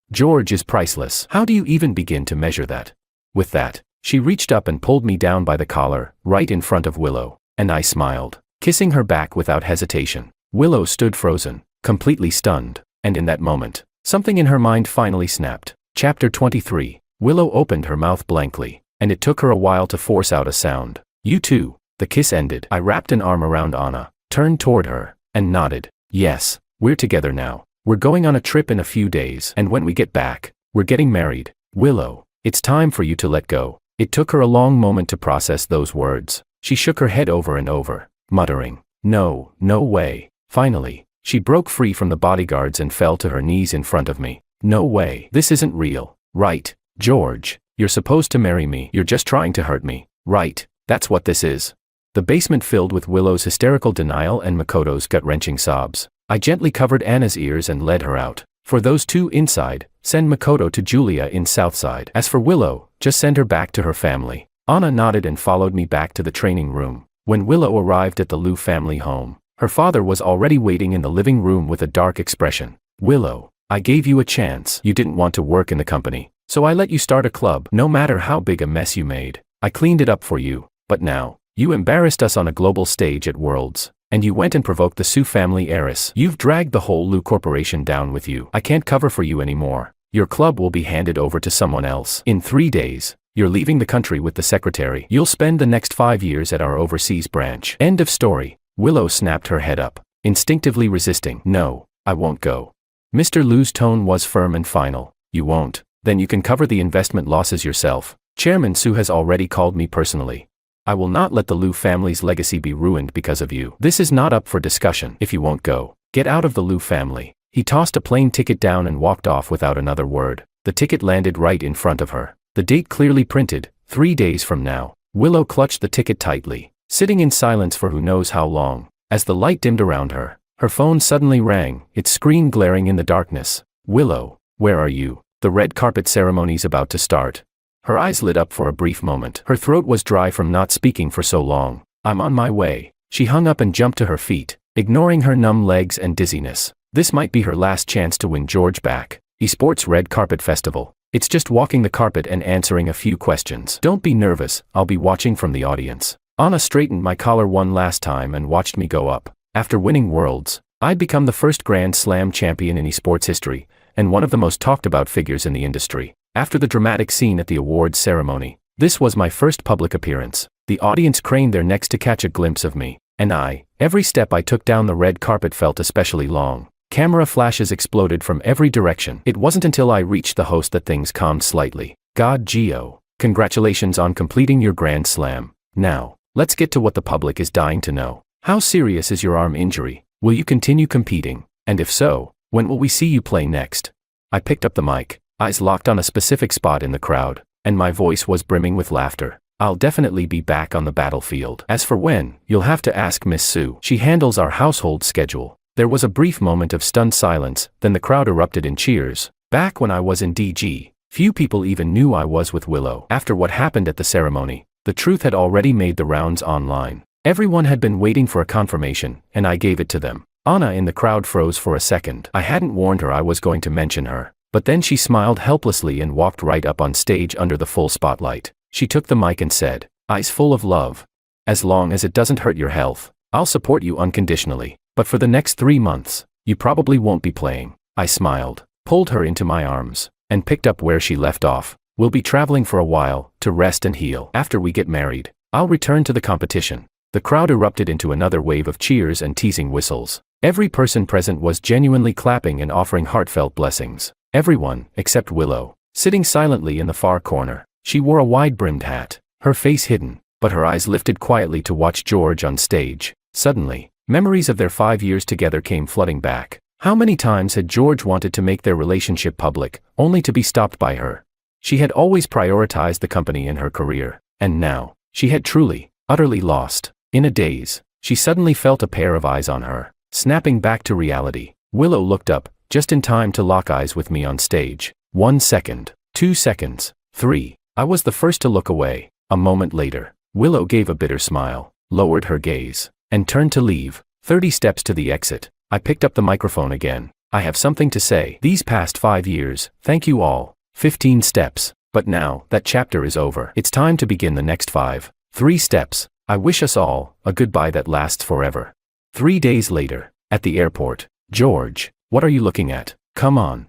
George is priceless. How do you even begin to measure that? With that, she reached up and pulled me down by the collar, right in front of Willow, and I smiled, kissing her back without hesitation. Willow stood frozen, completely stunned, and in that moment, something in her mind finally snapped. Chapter 23. Willow opened her mouth blankly, and it took her a while to force out a sound. You too. The kiss ended. I wrapped an arm around Anna, turned toward her, and nodded. Yes, we're together now. We're going on a trip in a few days, and when we get back, we're getting married. Willow, it's time for you to let go. It took her a long moment to process those words. She shook her head over and over, muttering, No, no way. Finally, she broke free from the bodyguards and fell to her knees in front of me. No way. This isn't real. Right, George. You're supposed to marry me. You're just trying to hurt me. Right, that's what this is. The basement filled with Willow's hysterical denial and Makoto's gut-wrenching sobs. I gently covered Anna's ears and led her out. For those two inside, send Makoto to Julia in Southside. As for Willow, just send her back to her family. Anna nodded and followed me back to the training room. When Willow arrived at the Liu family home, her father was already waiting in the living room with a dark expression. Willow, I gave you a chance. You didn't want to work in the company, so I let you start a club. No matter how big a mess you made, I cleaned it up for you. But now, you embarrassed us on a global stage at Worlds. And you went and provoked the Su family heiress. You've dragged the whole Liu Corporation down with you. I can't cover for you anymore. Your club will be handed over to someone else. In 3 days, you're leaving the country with the secretary. You'll spend the next 5 years at our overseas branch. End of story. Willow snapped her head up, instinctively resisting. No, I won't go. Mr. Liu's tone was firm and final. You won't? Then you can cover the investment losses yourself. Chairman Su has already called me personally. I will not let the Liu family's legacy be ruined because of you. This is not up for discussion. If you won't go, get out of the Liu family. He tossed a plane ticket down and walked off without another word. The ticket landed right in front of her. The date clearly printed, 3 days from now. Willow clutched the ticket tightly, sitting in silence for who knows how long. As the light dimmed around her, her phone suddenly rang, its screen glaring in the darkness. Willow, where are you? The red carpet ceremony's about to start. Her eyes lit up for a brief moment. Her throat was dry from not speaking for so long. I'm on my way. She hung up and jumped to her feet, ignoring her numb legs and dizziness. This might be her last chance to win George back. Esports Red Carpet Festival. It's just walking the carpet and answering a few questions. Don't be nervous, I'll be watching from the audience. Anna straightened my collar one last time and watched me go up. After winning Worlds, I'd become the first Grand Slam champion in esports history, and one of the most talked about figures in the industry. After the dramatic scene at the awards ceremony, this was my first public appearance. The audience craned their necks to catch a glimpse of me, and every step I took down the red carpet felt especially long. Camera flashes exploded from every direction. It wasn't until I reached the host that things calmed slightly. God Gio, congratulations on completing your Grand Slam. Now, let's get to what the public is dying to know. How serious is your arm injury? Will you continue competing? And if so, when will we see you play next? I picked up the mic, eyes locked on a specific spot in the crowd, and my voice was brimming with laughter. I'll definitely be back on the battlefield. As for when, you'll have to ask Miss Su. She handles our household schedule. There was a brief moment of stunned silence, then the crowd erupted in cheers. Back when I was in DG, few people even knew I was with Willow. After what happened at the ceremony, the truth had already made the rounds online. Everyone had been waiting for a confirmation, and I gave it to them. Anna in the crowd froze for a second. I hadn't warned her I was going to mention her. But then she smiled helplessly and walked right up on stage under the full spotlight. She took the mic and said, eyes full of love. As long as it doesn't hurt your health, I'll support you unconditionally. But for the next 3 months, you probably won't be playing. I smiled, pulled her into my arms, and picked up where she left off. We'll be traveling for a while, to rest and heal. After we get married, I'll return to the competition. The crowd erupted into another wave of cheers and teasing whistles. Every person present was genuinely clapping and offering heartfelt blessings. Everyone, except Willow, sitting silently in the far corner. She wore a wide-brimmed hat, her face hidden, but her eyes lifted quietly to watch George on stage. Suddenly, memories of their 5 years together came flooding back. How many times had George wanted to make their relationship public, only to be stopped by her? She had always prioritized the company and her career, and now, she had truly, utterly lost. In a daze, She suddenly felt a pair of eyes on her, snapping back to reality. Willow looked up, just in time to lock eyes with me on stage. 1 second, 2 seconds, 3. I was the first to look away. A moment later, Willow gave a bitter smile, lowered her gaze, and turned to leave. 30 steps to the exit, I picked up the microphone again. I have something to say. These past 5 years, thank you all. 15 steps. But now, that chapter is over. It's time to begin the next 5. 3 steps. I wish us all a goodbye that lasts forever. 3 days later, at the airport. George, what are you looking at? Come on,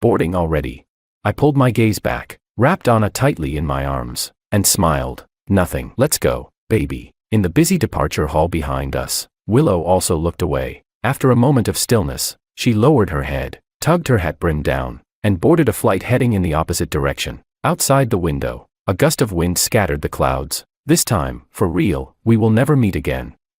boarding already. I pulled my gaze back, wrapped Anna tightly in my arms, and smiled. Nothing. Let's go, baby. In the busy departure hall behind us, Willow also looked away. After a moment of stillness, she lowered her head, tugged her hat brim down, and boarded a flight heading in the opposite direction. Outside the window, a gust of wind scattered the clouds. This time, for real, we will never meet again.